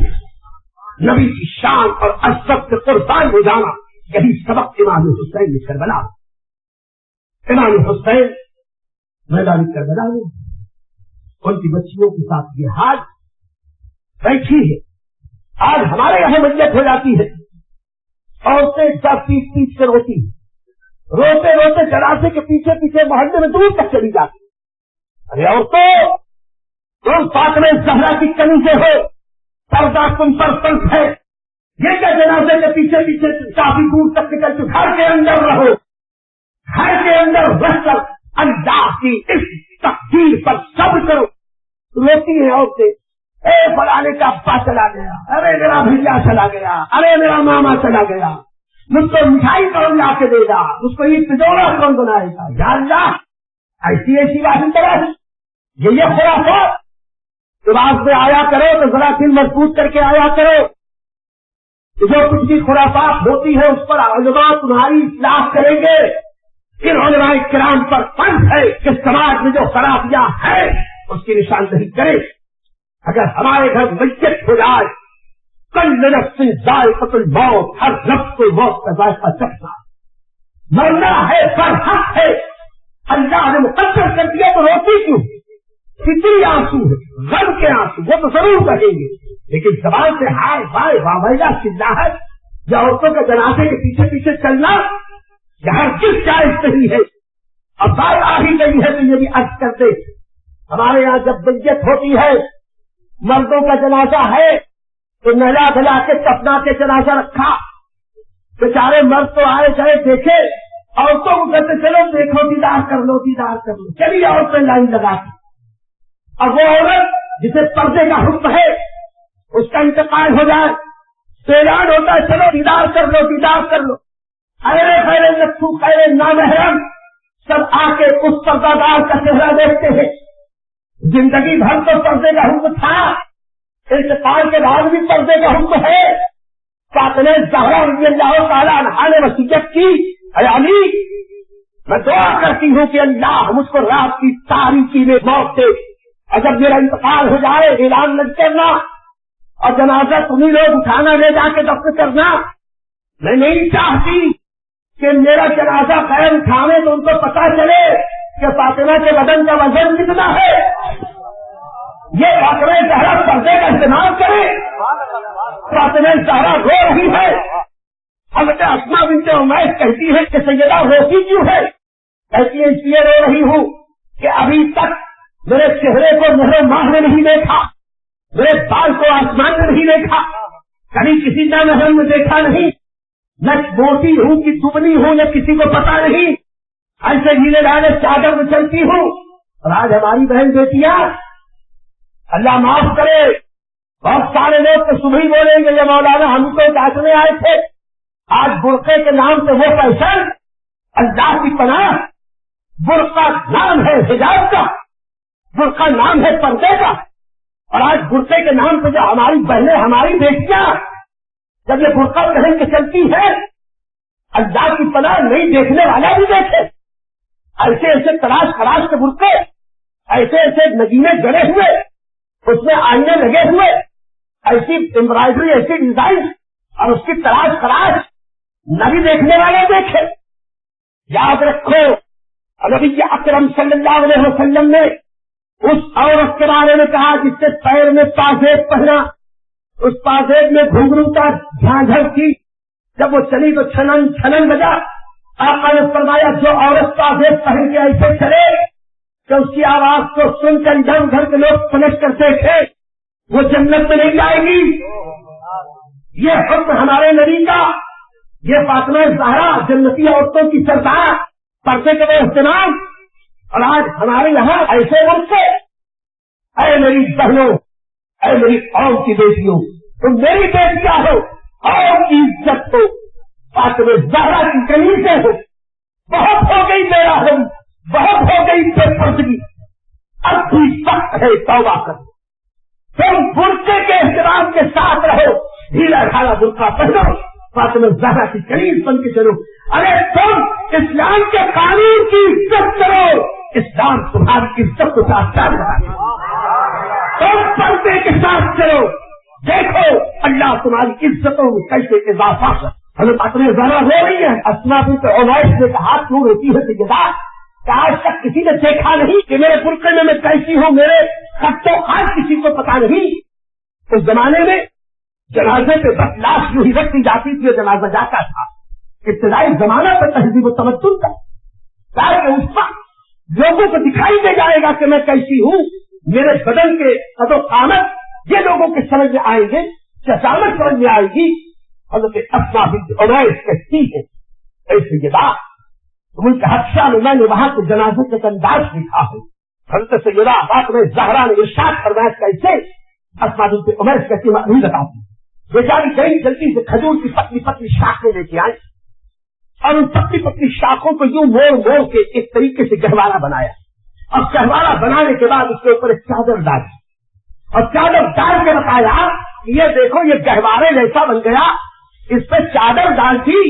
نبی کی شان اور عظمت سے قربان ہو جانا، یہی سبق امام حسین نے کربلا۔ امام حسین میدان کربلا میں ان کی بچیوں کے ساتھ یہ حال بیٹھی ہے۔ آج ہمارے یہاں میت ہو جاتی ہے، عورتیں جب پیٹ پیٹ سے روتی ہیں، روتے روتے جنازے کے پیچھے پیچھے محلے میں دور تک چلی جاتی۔ ارے عورتوں، تم فاطمہ زہرا کی کنیزیں ہو، پردہ تم پر فرض ہے، یہ کیا جنازے کے پیچھے پیچھے کافی دور تک نکل کے گھر کے اندر رہو، گھر کے اندر رہ کر اللہ کی اس تقدیر پر صبر کرو۔ روتی ہیں عورتیں، اے فلانے کا ابا چلا گیا، ارے میرا بھیا چلا گیا، ارے میرا ماما چلا گیا، مجھ کو مٹھائی کون لا کے دے گا، مجھ کو یہ تجورا کون بنائے گا۔ یا اللہ، ایسی ایسی باتیں کرا یہ خرافات جب آپ میں آیا کرو تو ذرا دل مضبوط کر کے آیا کرو۔ جو کچھ بھی خرافات ہوتی ہے اس پر علماء تمہاری اصلاح کریں گے۔ ان علماء کرام پر فرض ہے کہ سماج میں جو خرابیاں ہیں اس کی نشاندہی کرے۔ اگر ہمارے گھر میت ہو جائے، کل نفس ذائقۃ الموت، ہر نفس کو موت کا ذائقہ چکھنا، مرنا ہے پر حق ہے، اللہ نے مقدر کر دیا تو روتی کیوں؟ فطری آنسو ہے، غم کے آنسو، وہ تو ضرور کہیں گے، لیکن زبان سے ہائے بائے واویلا چلاہٹ یا عورتوں کے جنازے کے پیچھے پیچھے چلنا یہ ہر چیز جائز نہیں ہے۔ اب بات آ ہی گئی ہے تو یہ بھی عرض کرتے، ہمارے یہاں جب میت ہوتی ہے، مردوں کا جنازہ ہے تو نہلا دھلا کے کفنا کے جنازہ رکھا، بیچارے مرد تو آئے جائے دیکھے، عورتوں کو کہتے چلو دیکھو دیدار کر لو دیدار کر لو، چلیے عورتیں لائن لگا کے۔ اب وہ عورت جسے پردے کا حکم ہے اس کا انتقال ہو جائے تو اعلان ہوتا ہے چلو دیدار کر لو دیدار کر لو، ارے خیر لکھو خیر نامحرم سب آ کے اس پردہ دار کا چہرہ دیکھتے ہیں۔ زندگی بھر تو پردے کا حکم تھا، انتقال کے بعد بھی پردے کا حکم ہے۔ فاطمہ زہرا رضی اللہ تعالیٰ عنہا نے وصیت کی، اے علی میں دعا کرتی ہوں کہ اللہ مجھ کو رات کی تاریکی میں موت دے، اگر میرا انتقال ہو جائے اعلان نہ کرنا اور جنازہ تمہیں لوگ اٹھانا لے جا کے دفن کرنا۔ میں نہیں چاہتی کہ میرا جنازہ خیر اٹھانے تو ان کو پتا چلے کہ فاطمہ کے بدن کا وزن کتنا ہے، یہ فاطمہ زہرا پردے کا استعمال کرے۔ فاطمہ زہرا رو رہی ہے، حضرت اسماء بنت عمیس کہتی ہے کہ سیدہ روتی کیوں ہے؟ کہتی ہے اس لیے رو رہی ہوں کہ ابھی تک میرے چہرے کو مہر ماہ نے نہیں دیکھا، میرے بال کو آسمان میں نہیں دیکھا، کبھی کسی کا محرم میں دیکھا نہیں، میں موٹی ہوں کہ دبلی ہوں یا کسی کو پتا نہیں، ایسے گیلے ڈالے چادر میں چلتی ہوں۔ اور آج ہماری بہن بیٹیاں اللہ معاف کرے، بہت سارے لوگ تو صبح ہی بولیں گے یہ مولانا ہم کو ڈانٹنے آئے تھے، آج برقعے کے نام سے وہ فیشن، اللہ کی پناہ برقع نام ہے حجاب کا، برقع نام ہے پردے کا، اور آج برقعے کے نام سے جو ہماری بہنیں ہماری بیٹیاں جب یہ برقع پہن کے چلتی ہے، اللہ کی پناہ نہیں دیکھنے والا بھی دیکھے، ایسے ایسے تلاش خراش کے برقعے، ایسے ایسے نگینے جڑے ہوئے، اس میں آئینے لگے ہوئے، ایسی امبرائڈری ایسی ڈیزائن اور اس کی تلاش خراش نہ بھی دیکھنے والے دیکھے۔ یاد رکھو نبی اکرم صلی اللہ علیہ وسلم نے اس عورت کے بارے میں کہا جس سے پیر میں پازیب پہنا، اس پازیب میں گھنگرو کا جھانجھر تھی، جب وہ چلی تو چھنن چھنن بجا۔ آقا نے فرمایا جو عورت پازیب پہن کے ایسے چلے کہ اس کی آواز کو سن کر ادھر ادھر کے لوگ پلٹ کر دیکھے وہ جنت میں نہیں جائے گی۔ یہ حکم ہمارے نبی کا، یہ فاطمہ زہرا جنتی عورتوں کی سردار، پردے کا اہتمام، اور آج ہمارے یہاں ایسے وقت سے اے میری بہنوں، اے میری قوم کی بیٹیوں، تم میری بیٹیاں ہو، قوم کی عزت ہو، فاطمہ زہرا کی کنیزیں ہو، بہت ہو گئی میرا ہم، بہت ہو گئی بے پردگی، اب بھی وقت ہے توبہ کرو. تم برقعے کے احترام کے ساتھ رہو، ڈھیلا ڈھالا برقع پہنو، فاطمہ زہرا کی قریب بن کے چلو. ارے تم اسلام کے قانون کی عزت کرو، اسلام تمہاری عزت کو چاہتا ہے. تم پردے کے ساتھ چلو، دیکھو اللہ تمہاری عزتوں میں کیسے اضافہ کر. حضرت فاطمہ زہرا رو رہی ہے. اسما بنت عمیس نے کہا کیوں روتی ہے سیدہ؟ کہ آج تک کسی نے دیکھا نہیں کہ میرے برقعے میں کیسی ہوں، میرے خط و خط کسی کو پتا نہیں. اس زمانے میں جنازے پہ بس لاش یوں ہی رکھی جاتی تھی، جنازہ جاتا تھا. ابتدائی زمانہ پہ تہذیب و تمدن کا، تاکہ اس وقت لوگوں کو دکھائی دے جائے گا کہ میں کیسی ہوں، میرے بدن کے قد و قامت یہ لوگوں کے سمجھ میں آئیں گے، چچامت سمجھ میں آئے گی. حضرت اسما بنت عمیس کہتی ہے ایسے یہ بات ملک حادثہ میں میں نے وہاں کے جنازے کے انداز لکھا ہے. حضرت سیدہ فاطمہ زہرا نے ارشاد فرمایا کیسے؟ اسما بنت عمیس کہتی میں نہیں بتاتی. بیچاری گئی جلدی سے کھجور کی پتلی پتلی شاخیں لے کے آئی اور ان پتلی پتلی شاخوں کو یوں موڑ موڑ کے ایک طریقے سے گہوارہ بنایا. اور گہوارہ بنانے کے بعد اس کے اوپر ایک چادر ڈالی اور چادر ڈال کے بتایا کہ یہ دیکھو یہ گہوارے جیسا بن گیا، اس پہ چادر ڈال دی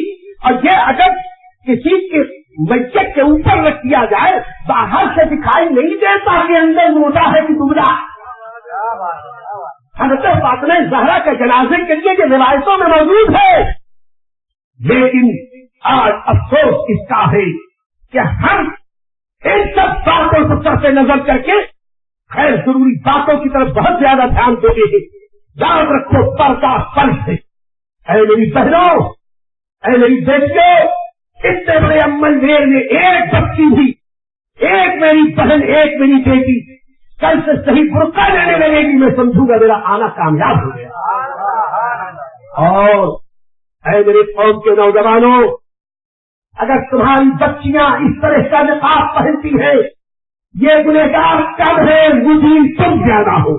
اور یہ اگر کسی کے میت کے اوپر رکھ دیا جائے باہر سے دکھائی نہیں دیتا کہ اندر مردہ ہے کہ دبلا. حضرت فاطمہ زہرا کے جنازے کے لیے یہ روایتوں میں موجود ہے. لیکن آج افسوس اس کا ہے کہ ہم ان سب باتوں کو طرف نظر کر کے خیر ضروری باتوں کی طرف بہت زیادہ دھیان دیتے ہیں. یاد رکھو پردہ فرض ہے. اے میری بہنوں، اے میری بیٹیوں، اتنے بڑے عمل میرے میں ایک بچی بھی، ایک میری بہن، ایک میری بیٹی کل سے صحیح برقع لینے لگے گی، میں سمجھوں گا میرا آنا کامیاب ہو گیا. اور اے میرے قوم کے نوجوانوں، اگر تمہاری بچیاں اس طرح کا نقاب پہنتی ہیں، یہ گنہگار کم ہے، مجھے تم زیادہ ہو.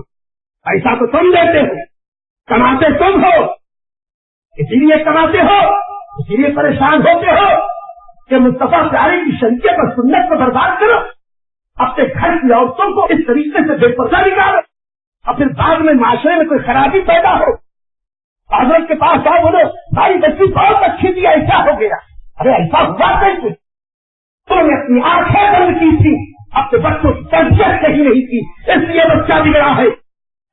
ایسا تو تم دیتے ہو، کماتے تم ہو، اسی لیے کماتے ہو، اسی لیے پریشان ہوتے ہو کہ مصطفیٰ پیارے کی شریعت اور سنت کو برباد کرو، اپنے گھر کی عورتوں کو اس طریقے سے بے پردہ نکالو اور پھر بعد میں معاشرے میں کوئی خرابی پیدا ہو. حضرت کے پاس آؤ، بولو بھائی بچی بہت اچھی تھی، ایسا ہو گیا. ارے ایسا ہوا کیسے؟ تم نے اپنی آنکھیں بند کی تھی، اپنے بچوں کی تربیت صحیح نہیں کی، اس لیے بچہ بگڑا ہے.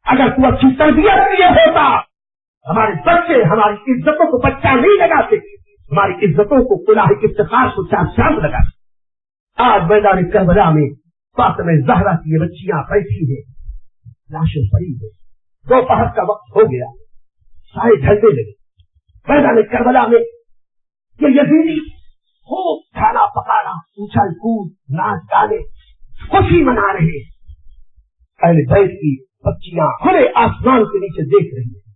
اگر تو اچھی تربیت لیے ہوتا، ہمارے بچے ہماری عزتوں کو بچہ نہیں لگاتے، ہماری عزتوں کو قلعہ افتخار کو چار چاند لگاتے. آج میدان کربلا میں فاطمہ زہرا کی یہ بچیاں بیٹھی ہیں، لاشیں پڑی ہیں. دوپہر کا وقت ہو گیا، سائے ڈھلنے لگے. میدان کربلا میں یہ یزیدی خوب کھانا پکانا، اچھل کود، ناچ گانے، خوشی منا رہے ہیں. اہل بیت کی بچیاں کھلے آسمان کے نیچے دیکھ رہی ہیں.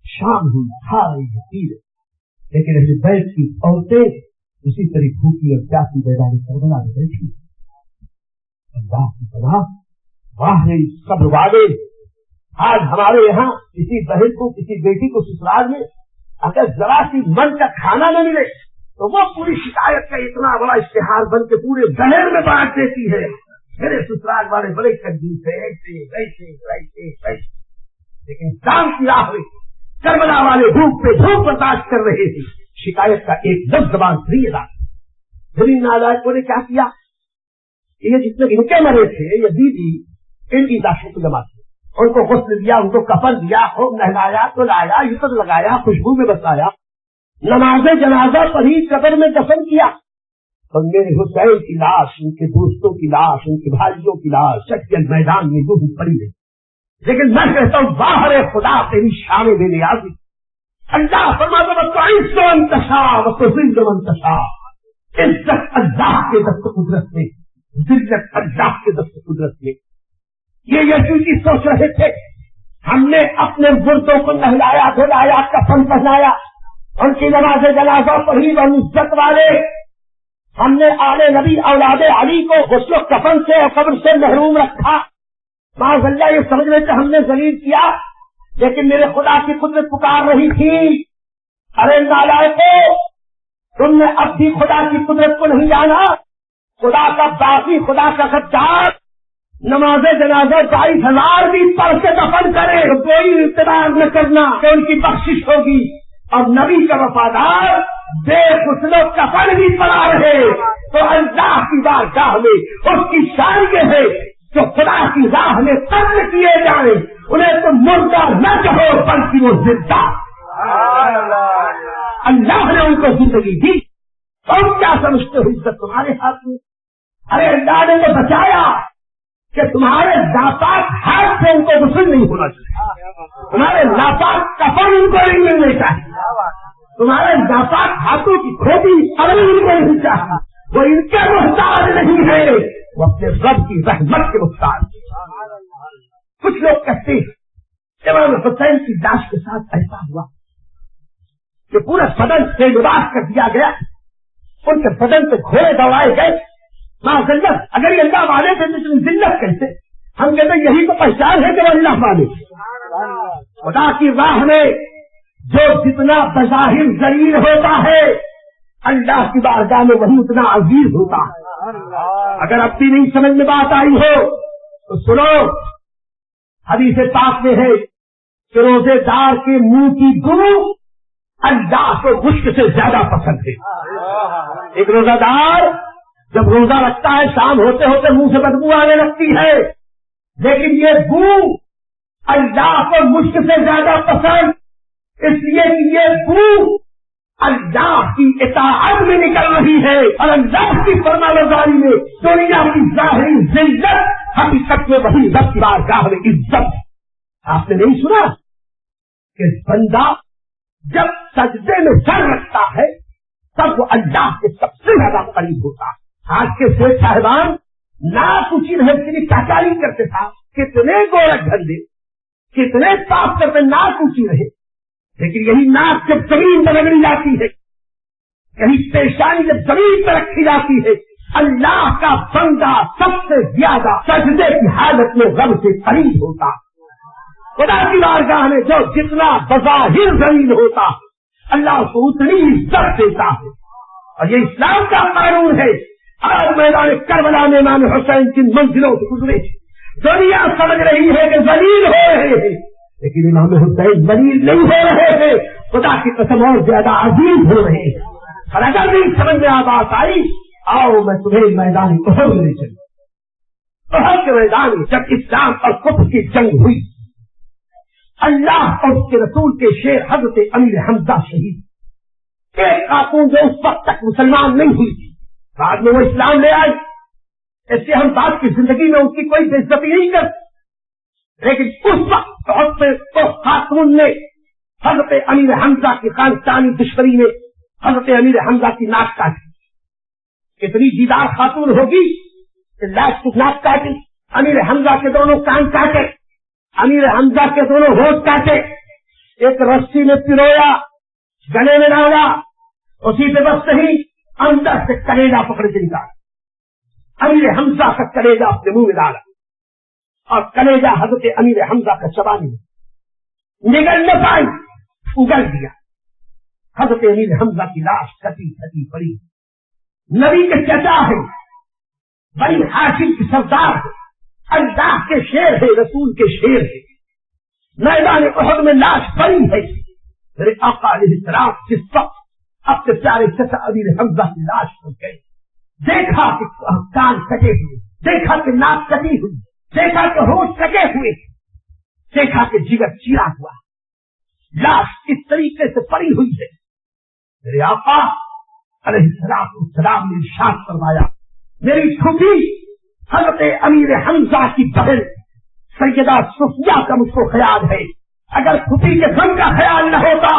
شام ہوئی، کھا رہی ہے، پی رہی، لیکن اہل بیت کی عورتیں اسی طرح بھوکی اور پیاسی میدان کربلا میں بیٹھی. اللہ کی پناہ، واہ رہی صبر والے. آج ہمارے یہاں کسی بہن کو، کسی بیٹی کو سسرال میں اگر ذرا سی من کا کھانا نہ ملے تو وہ پوری شکایت کا اتنا بڑا اشتہار بن کے پورے شہر میں بانٹ دیتی ہے. میرے سسرال والے بڑے کنجوس ہیں، ایسے ویسے ویسے ویسے. لیکن شام کی راہ میں کربلا والے بھوک پہ بھوک برداشت کر رہے تھے. شکایت کا ایک لفظ زبان سے نہیں ادا. پھر ان نالائقوں نے کیا کیا؟ یہ جتنے ان کے مرے تھے یزیدی، ان کی لاشوں کو جمع کیا، ان کو غسل دیا، ان کو کفن دیا، خوب نہلایا، دھلایا، عطر لگایا، خوشبو میں بسایا، نماز جنازہ پڑھی، قبر میں دفن کیا. اور میرے حسین کی لاش، ان کے دوستوں کی لاش، ان کے بھائیوں کی لاش شکل میدان میں یوں ہی پڑی رہی. لیکن میں کہتا ہوں باہر خدا تیری شان بے نیازی. اللہ فرماتا ہے تعز من تشاء وتذل من تشاء. عزت اللہ کے دست قدرت میں، ذلت اللہ کے دست قدرت میں. یہ یزیدی سوچ رہے تھے ہم نے اپنے مردوں کو نہلایا، دھلایا، کفن پہنایا، ان کی نماز جنازہ پڑھی، اور عزت والے ہم نے آل نبی اولاد علی کو غسل و کفن سے اور قبر سے محروم رکھا. معاذ اللہ یہ سمجھ رہے کہ ہم نے ذلیل کیا، لیکن میرے خدا کی قدرت پکار رہی تھی. ارے نالائقو، تم نے اب بھی خدا کی قدرت کو نہیں جانا. خدا کا باقی، خدا کا غدار نماز جنازہ 22,000 بھی پڑھ کے دفن کرے، کوئی اعتراض نہ کرنا کہ ان کی بخشش ہوگی. اور نبی کا وفادار بے غسل و کفن بھی پڑا رہے تو اللہ کی بارگاہ میں اس کی شان یہ ہے جو خدا کی راہ میں قتل کیے جائیں انہیں تو مردہ نہ کہو بلکہ وہ زندہ. اللہ نے ان کو زندگی دی. تم کیا سمجھتے ہو عزت تمہارے ہاتھ میں؟ ارے اللہ نے تو بچایا کہ تمہارے ناپاک ہاتھ سے ان کو غسل نہیں ہونا چاہیے، تمہارے ناپاک کفن ان کو نہیں ملنے چاہیے، تمہارے ناپاک ہاتھوں کی کھوٹی پڑی ان کو نہیں چاہیے. وہ ان کے محتاج نہیں ہے، وہ اپنے رب کی رحمت کے محتاج. کچھ لوگ کہتے ہیں امام حسین کی لاش کے ساتھ ایسا ہوا کہ پورا بدن سے لباس کر دیا گیا، ان کے بدن سے گھوڑے دوڑائے گئے. ذلت اگر یہ اللہ والے تھے تو ذلت کیسے؟ ہم کہتے ہیں یہی تو پہچان ہے کہ وہ اللہ والے. خدا کی راہ میں جو جتنا بظاہر ذلیل ہوتا ہے اللہ کی بارگاہ میں وہی اتنا عزیز ہوتا ہے. اگر اب بھی نہیں سمجھ میں بات آئی ہو تو سنو، حدیث پاک میں ہے کہ روزے دار کے منہ کی بو اللہ کو مشک سے زیادہ پسند ہے. ایک روزہ دار جب روزہ رکھتا ہے شام ہوتے ہوتے منہ سے بدبو آنے لگتی ہے، لیکن یہ بو اللہ کو مشک سے زیادہ پسند، اس لیے کہ یہ بو اللہ کی اطاعت میں نکل رہی ہے اور اللہ کی فرمانبرداری میں دنیا کی ظاہری ذلت حقیقت میں وہی رب کی بارگاہ میں عزت. آپ نے نہیں سنا کہ بندہ جب سجدے میں سر رکھتا ہے تب وہ اللہ کے سب سے زیادہ قریب ہوتا ہے. آج کے شیخ صاحبان ناک اونچی رہے کے لیے کاکاری کرتے تھا، کتنے گورکھ دھندے کتنے صاف کرتے ناک اونچی رہے، لیکن یہی ناک جب زمین پر رگڑی جاتی ہے، یہی پیشانی جب زمین پر رکھی جاتی ہے، اللہ کا بندہ سب سے زیادہ سجدے کی حالت میں رب سے قریب ہوتا. خدا کی بارگاہ میں جو جتنا بظاہر ذلیل ہوتا اللہ اس کو اتنی عزت دیتا ہے. اور یہ اسلام کا قانون ہے. آج میدان کربلا میں امام حسین کی منزلوں سے گزرے، دنیا سمجھ رہی ہے کہ ذلیل ہو رہے ہیں، لیکن امام حسین ذلیل نہیں ہو رہے ہیں، خدا کی قسم اور زیادہ عزیز ہو رہے ہیں. اور اگر بھی سمجھ میں بات آئی، آؤ میں تمہیں میدان احد لے چلوں. احد کے میدان میں جب اسلام اور کفر کی جنگ ہوئی، اللہ اور اس کے رسول کے شیر حضرت امیر حمزہ شہید، ایک خاتون جو اس وقت تک مسلمان نہیں ہوئی تھی، بعد میں وہ اسلام لے آئی. اس لیے ہم بات کی زندگی میں ان کی کوئی بے عزتی نہیں کرتے، لیکن اس وقت بہت سے تو خاتون نے حضرت امیر حمزہ کی خاندانی دشمنی میں حضرت امیر حمزہ کی ناک کاٹی. اتنی دیدار خاتون ہوگی کہ لاش کی ناک کاٹی، امیر حمزہ کے دونوں کان کاٹے، امیر حمزہ کے دونوں ہوش کاٹے، ایک رسی میں پرویا، گلے میں ڈالا، اسی پہ بس نہیں اندر سے کلیجہ پکڑ کے نکالا. امیر حمزہ کا کلیجہ اپنے منہ میں ڈالا اور کلیجہ حضرت امیر حمزہ کا چبانے میں نگل نہ پائی، اگل دیا. حضرت امیر حمزہ کی لاش کٹی کٹی پڑی. نبی کے چچا ہے، بڑی ہاشم کی سردار ہے، اللہ کے شیر ہے، رسول کے شیر ہے. میدان احد میں لاش پڑی ہے. میرے آقا علیہ السلام جس وقت اپنے پیارے چچا امیر حمزہ کی لاش پر گئے، دیکھا کہ کان کٹے ہوئے، دیکھا کہ ناک کٹی ہوئی، دیکھا کہ ہوش کٹے ہوئے، دیکھا کہ جگر چیرا ہوا، لاش کس طریقے سے پڑی ہوئی ہے. میرے آقا علیہ السلام نے ارشاد فرمایا، میری پھوپھی حضرت امیر حمزہ کی بہن سیدہ صفیہ کا مجھ کو خیال ہے، اگر پھوپھی کے غم کا خیال نہ ہوتا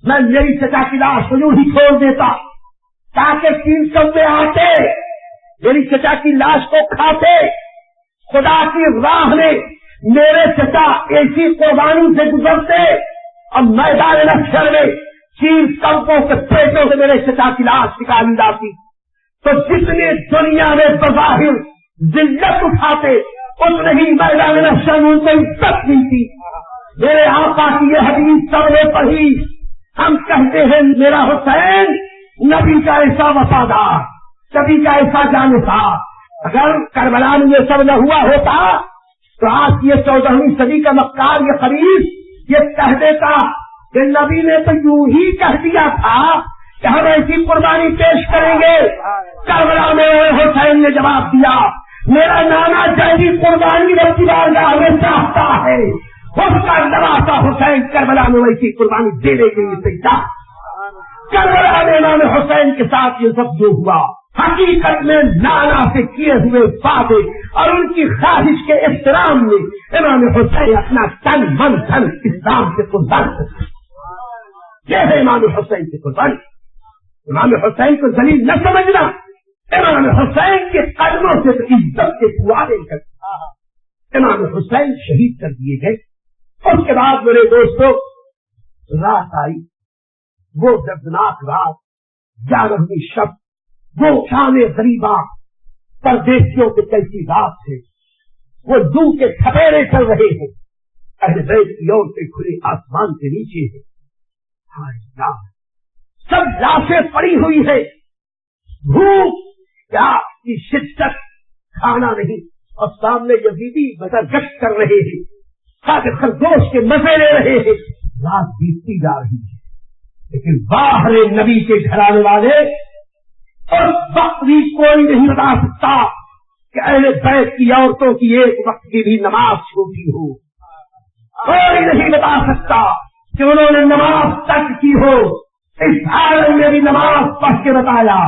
میں میری چچا کی لاش یوں ہی چھوڑ دیتا تاکہ 300 آتے میری چچا کی لاش کو کھاتے. خدا کی راہ میں میرے چچا ایسی قربانی سے گزرتے اور میدان محشر میں 300 کے پیٹوں سے میرے چچا کی لاش نکالی جاتی. تو جتنے دنیا میں بظاہر ذلت اٹھاتے اتنے ہی میدان محشر میں ان کو عزت ملتی. میرے آقا کی یہ حدیث سب نے پڑھی. ہم کہتے ہیں میرا حسین نبی کا ایسا وفادار، کبھی کا ایسا جان تھا اگر کربلا میں یہ سب نہ ہوا ہوتا تو آج یہ 14ویں صدی کا مکار یہ خبیث یہ کہہ دیتا کہ نبی نے تو یوں ہی کہہ دیا تھا کہ ہم ایسی قربانی پیش کریں گے. کربلا میں حسین نے جواب دیا میرا نانا جیسی قربانی رب کی بارگاہ میں چاہتا ہے. اس کا نواسا حسین کربلا میں ویسی قربانی دینے کے لیے تیار. کربلا میں امام حسین کے ساتھ یہ سب جو ہوا حقیقت میں نانا سے کیے ہوئے وعدے اور ان کی خواہش کے احترام میں امام حسین اپنا تن من دھن اسلام سے قربان کرتے. یہ ہے امام حسین کی قربانی. امام حسین کو ذلیل نہ سمجھنا. امام حسین کے قدموں سے عزت کے دعائیں کرتا. امام حسین شہید کر دیے گئے. اس کے بعد میرے دوستوں رات آئی وہ دردناک رات 11ویں شب وہ شام غریبہ پردیسیوں کے کیسی رات ہے. وہ دو کے تھپیرے چل رہے ہیں. اہل بیت کی اور سے کھلے آسمان کے نیچے ہے. سب لاشیں پڑی ہوئی ہے. بھوک پیاس کی شدت کھانا نہیں اور سامنے یزیدی مگر گشت کر رہے ہیں. تاکہ خرگوش کے مزے لے رہے ہیں. رات بیتتی جا رہی ہے لیکن باہر نبی کے گھرانے والے اور وقت بھی کوئی نہیں بتا سکتا کہ اہل بیت کی عورتوں کی ایک وقت کی بھی نماز چھوٹی ہو. کوئی نہیں بتا سکتا کہ انہوں نے نماز تک کی ہو. اس عالم میں بھی نماز پڑھ کے بتایا.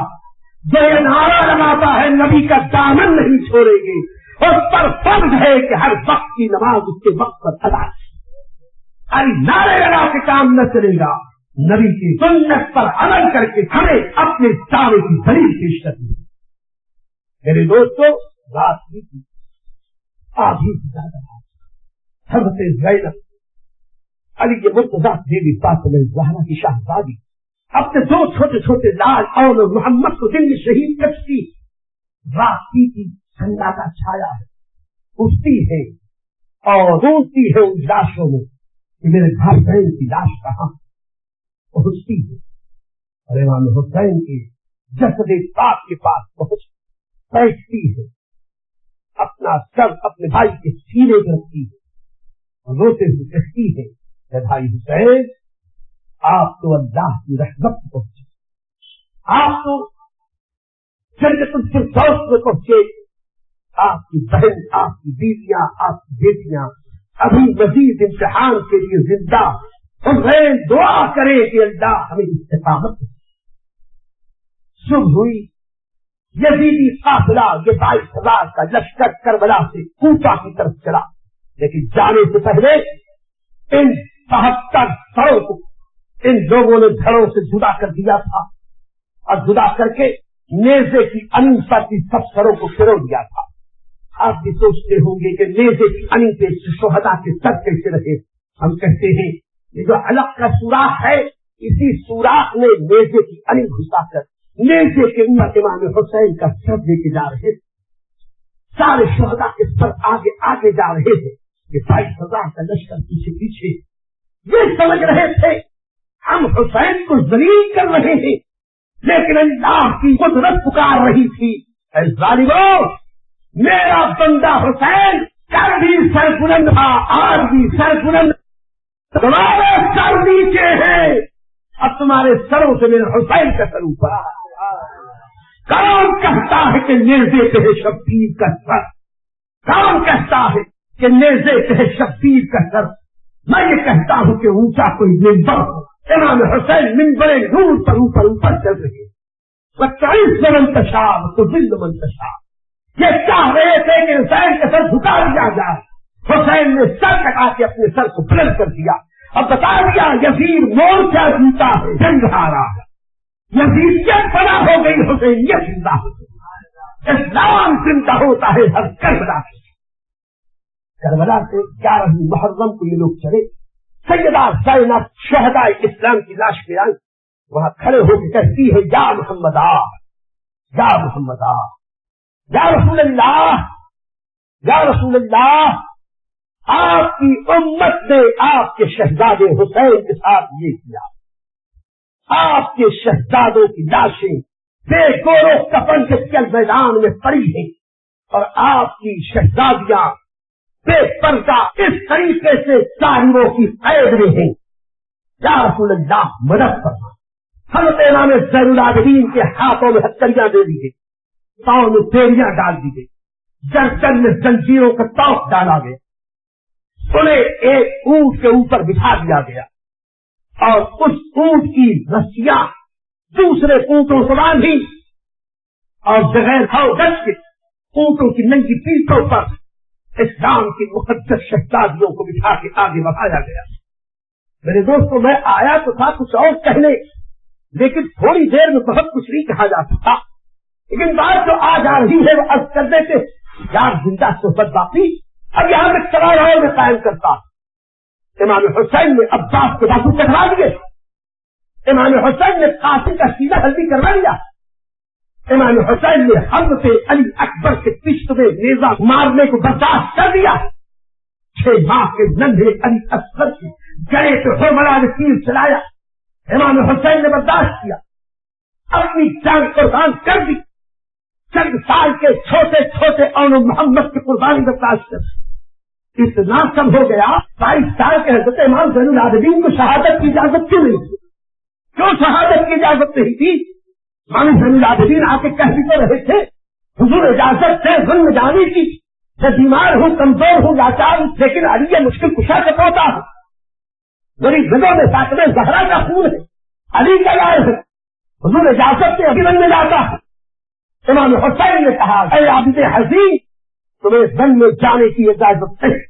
جو یہ نعرہ لگاتا ہے نبی کا دامن نہیں چھوڑیں گے اس پر فرض ہے کہ ہر وقت کی نماز اس کے وقت پر ادا. ارے نعرے لگا کے کام نہ چلے گا. نبی کی سنت پر عمل کر کے ہمیں اپنے دعوے کی دلیل پیش کرنی. میرے دوستوں رات بھی تھی آدھی سے زیادہ رات. حضرت زینب علی کے مرتضیٰ بیوی فاطمہ الزہرا کی شہزادی اپنے 2 چھوٹے چھوٹے لال اور محمد کو دل میں شہید کرتی. رات کی تھی سناٹا چھایا ہے. اٹھتی ہے اور روتی ہے ان لاشوں میں کہ میرے گھر بہن کی لاش کہاں. پہنچتی ہے اور امام حسین کے جسد پاک کے پاس پہنچ بیٹھتی ہے. اپنا سر اپنے بھائی کے سینے میں رکھتی ہے اور روتے ہوئے کہتی ہے کہ بھائی حسین آپ تو اللہ کی رحمت پہنچے. آپ تو جنت الفردوس میں پہنچے. آپ کی بہن آپ کی بیویاں آپ کی بیٹیاں ابھی مزید امتحان کے لیے زندہ. حسین دعا کرے کہ اللہ ہمیں استقامت. صبح ہوئی یزیدی قافلہ یہ 22,000 کا لشکر کربلا سے کوفہ کی طرف چلا. لیکن جانے سے پہلے ان 72 سروں کو ان لوگوں نے گھروں سے جدا کر دیا تھا اور جدا کر کے نیزے کی انیسا کی سب سروں کو پھرو دیا تھا. آپ بھی سوچتے ہوں گے کہ نیزے کی انی پہ شہداء کے سر کیسے رہے. ہم کہتے ہیں یہ جو علق کا سوراخ ہے اسی سوراخ میں نیزے کی انی گھسا کر نیزے کے اندر امام حسین کا سر لے کے جا رہے تھے. سارے شہداء کے سر آگے آگے جا رہے تھے. یہ 22,000 کا لشکر پیچھے پیچھے یہ سمجھ رہے تھے ہم حسین کو ذلیل کر رہے ہیں. لیکن اللہ کی قدرت پکار رہی تھی اے ظالموں میرا بندہ حسین کل بھی سر بلند تھا آج بھی سر بلند. تمہارے سر نیچے ہیں اب تمہارے سروں سے میرے حسین کا سر اوپر. کون کہتا ہے کہ نیزے پہ ہے شبیر کا سر. کون کہتا ہے کہ نیزے پہ ہے شبیر کا سر. میں یہ کہتا ہوں کہ اونچا کوئی منبر ہو. امام حسین منبر نور پر اوپر چل رہے. 40 منتشار تو دل منتشار. یہ چاہ رہے تھے کہ حسین کا سر جھکا دیا جائے. حسین نے سر کٹا کے اپنے سر کو بلند کر دیا. اب بتا دیا یزید مورچہ جیتا ہے جنگ ہارا ہے. یزیدیت فنا ہو گئی حسینیت زندہ ہو گئی. اسلام زندہ ہوتا ہے ہر کربلا سے. کربلا سے 11 محرم کو یہ لوگ چلے. سیدہ زینب شہداء اسلام کی لاش پہ آئی. وہاں کھڑے ہو کے کہتی ہے یا محمد یا محمد یا رسول اللہ یا رسول اللہ. آپ کی امت نے آپ کے شہزادے حسین کے ساتھ یہ کیا. آپ کے شہزادوں کی لاشیں بے گورو کفن کے چل میدان میں پڑی ہیں اور آپ کی شہزادیاں بے پردہ اس طریقے سے ظالموں کی قید میں ہیں. یا رسول اللہ مدد فرما. حضرت امام زین العابدین کے ہاتھوں میں ہتھکڑیاں دے دی گئی, پاؤں میں بیڑیاں ڈال دی گئی, گردن میں زنجیروں کا توق ڈالا گیا, انہیں ایک اونٹ کے اوپر بٹھا دیا گیا اور اس اونٹ کی رسیاں دوسرے اونٹوں سے باندھی اور بغیر گز کے اونٹوں کی ننگی پیٹھوں پر اسلام کی مقدس شہزادیوں کو بٹھا کے آگے بڑھایا گیا. میرے دوستوں, میں آیا تو تھا کچھ اور کہنے, لیکن تھوڑی دیر میں بہت کچھ نہیں کہا جا سکتا, لیکن بات جو آج آ رہی ہے وہ عرض کر دیتے یار زندہ صحبت باقی. اب یہاں میں سوال اور میں قائم کرتا. امام حسین نے عباس کے بازو کٹوا دیے, امام حسین نے قاسم کا سینہ ہلدی کروا لیا, امام حسین نے حضرت علی اکبر کے پشت میں نیزہ مارنے کو برداشت کر دیا. 6 ماہ کے ننھے علی اکبر کی گلے پہ ہومڑا نے تیر چلایا, امام حسین نے برداشت کیا, اپنی جان قربان کر دی. چند سال کے چھوٹے چھوٹے اون محمد کی قربانی برداشت کر دی. اتنا کم ہو گیا 22 سال کے حضرت امام زین العابدین کو شہادت کی اجازت کیوں نہیں تھی؟ کیوں شہادت کی اجازت نہیں تھی؟ امام زین العابدین آ کے کہہ بھی تو رہے تھے حضور اجازت سے ظلم جانے کی, میں بیمار ہوں, کمزور ہوں, لاچار ہوں, لیکن علی یہ مشکل کشا کا پوتا ہوں, میری دلوں میں فاطمہ زہرا کا خون ہے, علی کا لائے ہے, حضور اجازت سے ابھی رنگ میں جاتا ہے. امام حسین نے کہا اے عابد حزین, تمہیں زن میں جانے کی اجازت نہیں.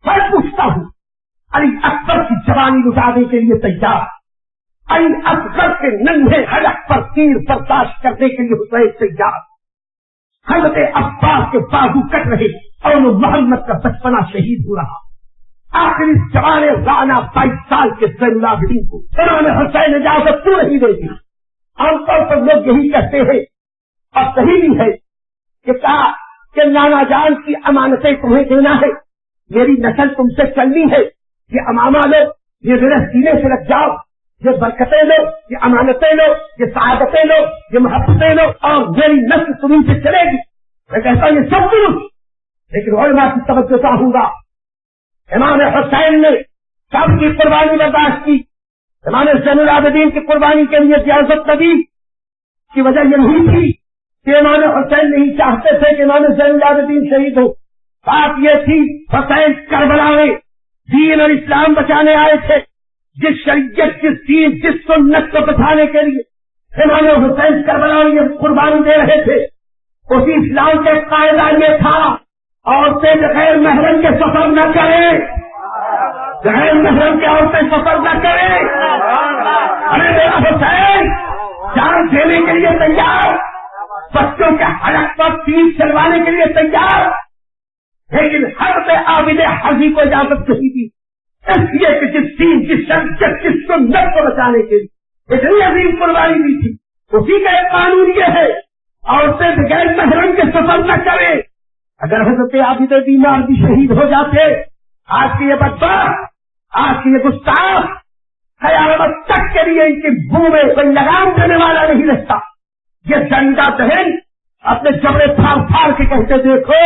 میں پوچھتا ہوں علی اکبر کی جوانی لٹانے کے لیے تیار, علی اکبر کے ننھے حلق پر تیر برداشت کرنے کے لیے حسین تیار, حضرت عباس کے بازو کٹ رہے اور محمد کا بچپنا شہید ہو رہا. آخری جوان رانا 22 سال کے زین العابدین کو امام حسین اجازت کیوں نہیں دیتی؟ عام طور پر لوگ یہی کہتے ہیں اور صحیح بھی ہے کہ کہا کہ نانا جان کی امانتیں تمہیں دینا ہے, میری نسل تم سے چلنی ہے, یہ امامہ لو, یہ میرے سینے سے لگ جاؤ, یہ برکتیں لو, یہ امانتیں لو, یہ سعادتیں لو, یہ محبتیں لو اور میری نسل تمہیں سے چلے گی. میں کہتا ہوں یہ سب درست, لیکن علماء کی توجہ چاہوں گا. امام حسین نے سب کی قربانی برداشت کی, امام زین العابدین کی قربانی کے لیے اجازت نہ دی. کی وجہ یہ نہیں تھی کہ امام حسین نہیں چاہتے تھے کہ امام زین العابدین شہید ہو. بات یہ تھی حسین کربلا میں دین اور اسلام بچانے آئے تھے. جس شریعت, جس دین, جس سنت کو بچانے کے لیے امام حسین کربلا میں یہ قربانی دے رہے تھے, اسی اسلام کے قاعدہ یہ تھا عورتیں غیر محرم کے سفر نہ کریں, غیر محرم کے عورتیں سفر نہ کریں. ارے میرا حسین جان دینے کے لیے تیار, بچوں کے حلق پر تیر چلوانے کے لیے تیار, لیکن حضرت عابد حزی کو اجازت نہیں دی, اس لیے کہ جس دین, جس شریعت, جس سنت کو بچانے کے لیے اتنی عظیم قربانی دی تھی, اسی کا ایک قانون یہ ہے عورتیں بغیر محرم کے سفر نہ کریں. اگر حضرت عابد بیمار بھی شہید ہو جاتے, آج کے یہ بدبخت, آج کے یہ گستاخ قیامت تک کے لیے ان کی منہ میں کوئی لگام دینے والا نہیں رہتا. یہ زندہ بہن اپنے چمڑے پھاڑ پھاڑ کے کہتے دیکھو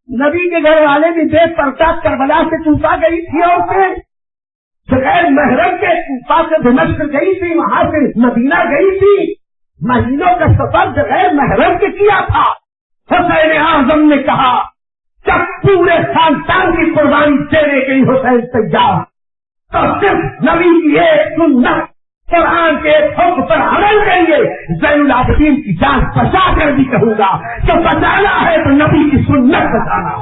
نبی کے گھر والے بھی بے پردہ کربلا سے چوسا گئی تھی, عورتیں بغیر محرم کے کوفہ سے دمشق گئی تھی, وہاں سے مدینہ گئی تھی, مہینوں کا سفر بغیر محرم کے کیا تھا. حسین اعظم نے کہا جب پورے خاندان کی قربانی دینے کے لیے حسین تیار, تو صرف نبی کی ایک سنت قرآن کے حکم پر عمل کریے. زین العابدین کی جان بچا کر بھی کہوں گا کہ بچانا ہے تو نبی کی سنت بچانا,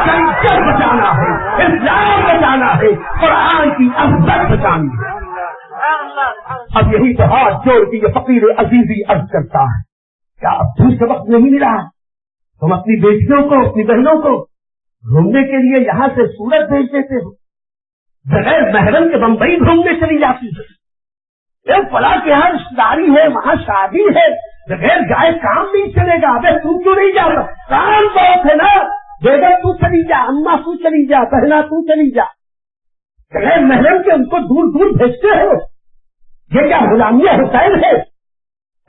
کلچر بچانا ہے, اسلام بچانا ہے, قرآن کی عظمت بچانی ہے. اب یہی تو ہاتھ جوڑ کے یہ فقیر عزیزی عرض کرتا ہے کیا اب دور سے وقت نہیں ملا؟ تم اپنی بیٹیوں کو, اپنی بہنوں کو گھومنے کے لیے یہاں سے سورت بھیج دیتے ہو, بغیر محرم کے بمبئی گھومنے چلی جاتی ہے. ایک فلاں کے یہاں رشتے داری ہے, وہاں شادی ہے, بغیر گائے کام نہیں چلے گا. ابے تو کیوں نہیں جاتا؟ کام بہت ہے نا, بیگم تو چلی جا, اماں تو چلی جا, بہنا تو چلی جا. بغیر محرم کے ان کو دور دور بھیجتے ہو, یہ کیا غلامی حسین ہے؟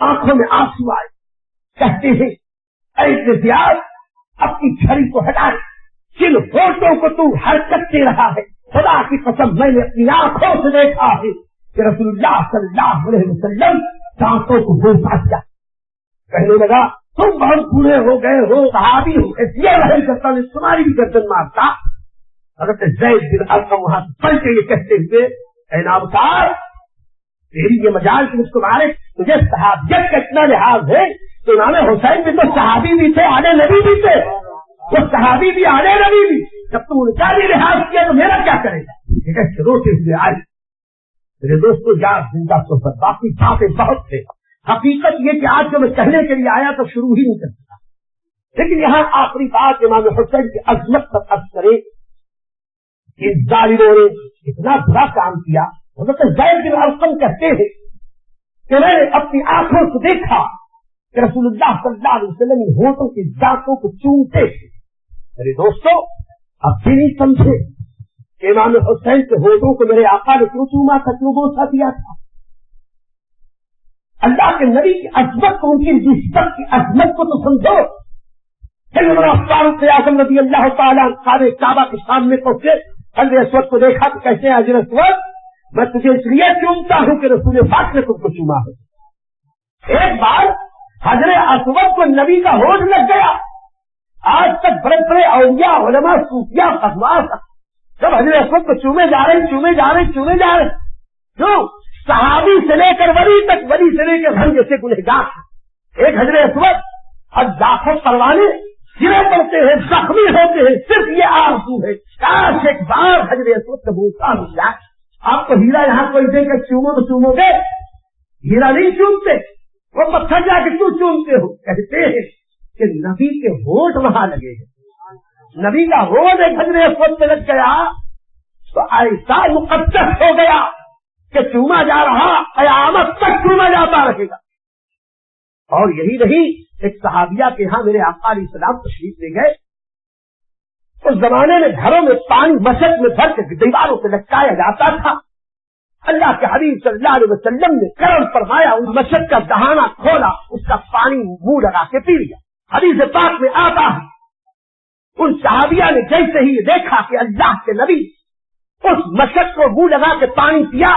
آنکھوں میں آنسو آئے، کہتے ہیں اے زیاد اپنی چھری کو ہٹائے، جن ہوٹوں کو تو حرکت دے رہا ہے خدا کی قسم میں نے اپنی آنکھوں سے دیکھا ہے کہ رسول اللہ صلی اللہ علیہ وسلم دانتوں کو بولتا کیا، کہنے لگا تم بہت بوڑھے ہو گئے ہو، صحابی ہو، یہ رہے کرتا میں تمہاری بھی گردن مارتا۔ حضرت زید بن ارقم وہاں سے پلٹ کے یہ کہتے ہوئے اے نامسار تیری یہ مجال کہ مجھ کو مارے، تجھے صحابیت کا اتنا لحاظ ہے تو امام حسین بھی تو صحابی بھی تھے، آلے نبی بھی تھے، وہ صحابی بھی آلے نبی بھی، جب تم ان کا بھی لحاظ کیا تو میرا کیا کرے گا؟ روتے ہوئے آئے۔ میرے دوستو یاد زندہ صحبت، باقی باتیں بہت تھے، حقیقت یہ کہ آج جو میں کہنے کے لیے آیا تو شروع ہی نہیں کر سکتا، لیکن یہاں آخری بات امام حسین کی عظمت پر عرض کرے کہ ظالموں نے اتنا برا کام کیا۔ حضرت زید بن ارقم کہتے ہیں کہ میں نے اپنی آنکھوں سے دیکھا کہ رسول اللہ صلی اللہ علیہ وسلم ہونٹوں کی دانتوں کو چومتے تھے۔ میرے دوستو اب بھی نہیں سمجھے کہ امام حسین کے ہونٹوں کو میرے آقا نے کیوں چوما تھا، کیوں بوسا دیا تھا؟ اللہ کے نبی کی عظمت کو، ان کی نسبت کی عظمت کو تو سمجھو۔ فاروق اعظم رضی اللہ تعالیٰ عنہ کعبہ کے سامنے پہنچے، حضر اسود کو دیکھا تو کہتے ہیں حضر اسود میں تجھے اس لیے چومتا ہوں کہ رسول پاک نے تم کو چوما ہے۔ ایک بار حضر اسود کو نبی کا ہوش لگ گیا۔ آج تک بڑے بڑے اولیاء علماء صوفیاء فتویٰ جب حضر اسود کو چومے جا رہے کیوں؟ صحابی سے لے کر ولی تک، ولی سے لے کر ہم جیسے گنہگار، ایک حضر اسود اور لاکھوں پروانے گرے پڑتے ہیں، زخمی ہوتے ہیں، صرف یہ آرزو ہے کاش ایک بار حضر اسود کا بوسا مل جائے۔ آپ کو ہیرا یہاں کوئی دے کر چومو تو چومو گے؟ ہیرا نہیں چومتے، وہ پتھر جا کے کیوں چومتے ہو؟ کہتے ہیں کہ نبی کے ہونٹ وہاں لگے ہیں، نبی کا ہونٹ ایک حضر اسود پہ لگ گیا تو ایسا مقدس ہو گیا کہ چوما جا رہا، قیامت تک چوما جاتا رہے گا۔ اور یہی نہیں، ایک صحابیہ کے ہاں میرے آقا علیہ السلام تشریف لے گئے، اس زمانے میں گھروں میں پانی مسجد میں بھر کے دیواروں سے لٹکایا جاتا تھا۔ اللہ کے حبیب صلی اللہ علیہ وسلم نے کرم فرمایا، اس مسجد کا دہانہ کھولا، اس کا پانی منہ لگا کے پی لیا۔ حدیث پاک میں آتا ہے ان صحابیہ نے جیسے ہی دیکھا کہ اللہ کے نبی اس مسجد کو منہ لگا کے پانی پیا،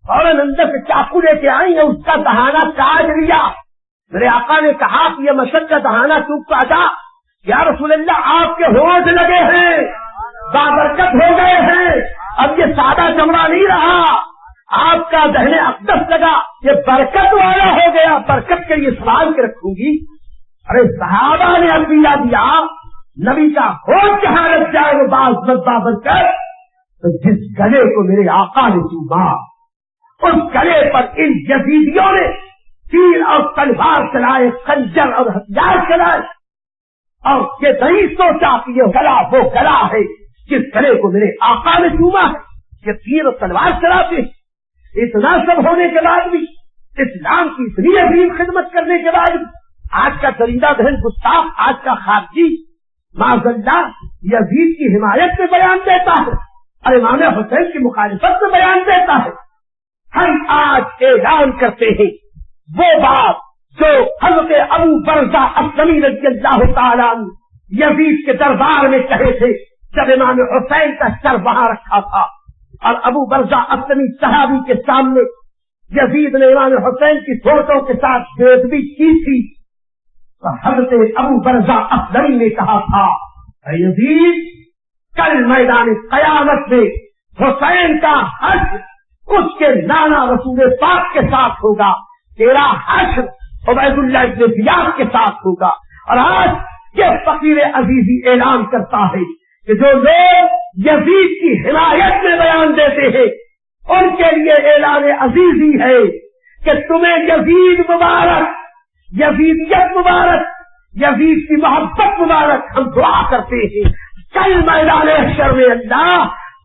فوراً اندر سے چاقو لے کے آئی اور اس کا دہانہ کاٹ لیا۔ میرے آقا نے کہا کہ یہ مسجد کا دہانہ چوک کاٹا، یا رسول اللہ آپ کے ہونٹ لگے ہیں، بابرکت ہو گئے ہیں، اب یہ سادہ چمڑا نہیں رہا، آپ کا ذہن اقدس لگا، یہ برکت والا ہو گیا، برکت کے لیے سوال کے رکھوں گی۔ ارے صحابہ نے الوداع دیا، نبی کا ہونٹ جہاں لگ جائے وہ بابرکت، تو جس گلے کو میرے آقا نے چوما اس گلے پر ان یزیدیوں نے تیر اور تلوار چلائے، خنجر اور ہتھیار چلائے، اور یہ نہیں سوچا کہ یہ گلا وہ گلا ہے جس گلے کو میرے آقا نے چوما ہے۔ یہ تیر اور تلوار چلاتے، اتنا سب ہونے کے بعد بھی، اسلام کی اتنی عظیم خدمت کرنے کے بعد بھی، آج کا درندہ ذہن گستاخ، آج کا خارجی معاذ اللہ یزید کی حمایت میں بیان دیتا ہے اور امام حسین کی مخالفت میں بیان دیتا ہے۔ ہم آج اعلان کرتے ہیں وہ بات جو حضرت ابو برزہ اسلمی رضی اللہ تعالیٰ یزید کے دربار میں کہے تھے جب امام حسین کا سر وہاں رکھا تھا، اور ابو برزہ اسلمی صحابی کے سامنے یزید نے امام حسین کی فوٹو کے ساتھ بےادبی کی تھی، تو حضرت ابو برزہ اسلمی نے کہا تھا اے یزید کل میدان قیامت میں حسین کا حشر اس کے نانا رسول پاک کے ساتھ ہوگا، تیرا حشر عبید اللہ ابن زیاد کے ساتھ ہوگا۔ اور آج یہ فقیر عزیزی اعلان کرتا ہے کہ جو لوگ یزید کی حمایت میں بیان دیتے ہیں ان کے لیے اعلان عزیزی ہے کہ تمہیں یزید مبارک، یزیدیت مبارک، یزید کی محبت مبارک۔ ہم دعا کرتے ہیں کل میدان حشر میں اللہ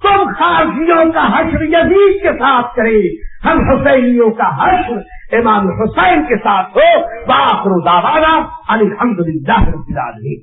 تم خارجیوں کا حشر یزید کے ساتھ کرے، ہم حسینیوں کا حشر امام حسین کے ساتھ ہو۔ وآخر دعوانا ان الحمد للہ رب العالمین۔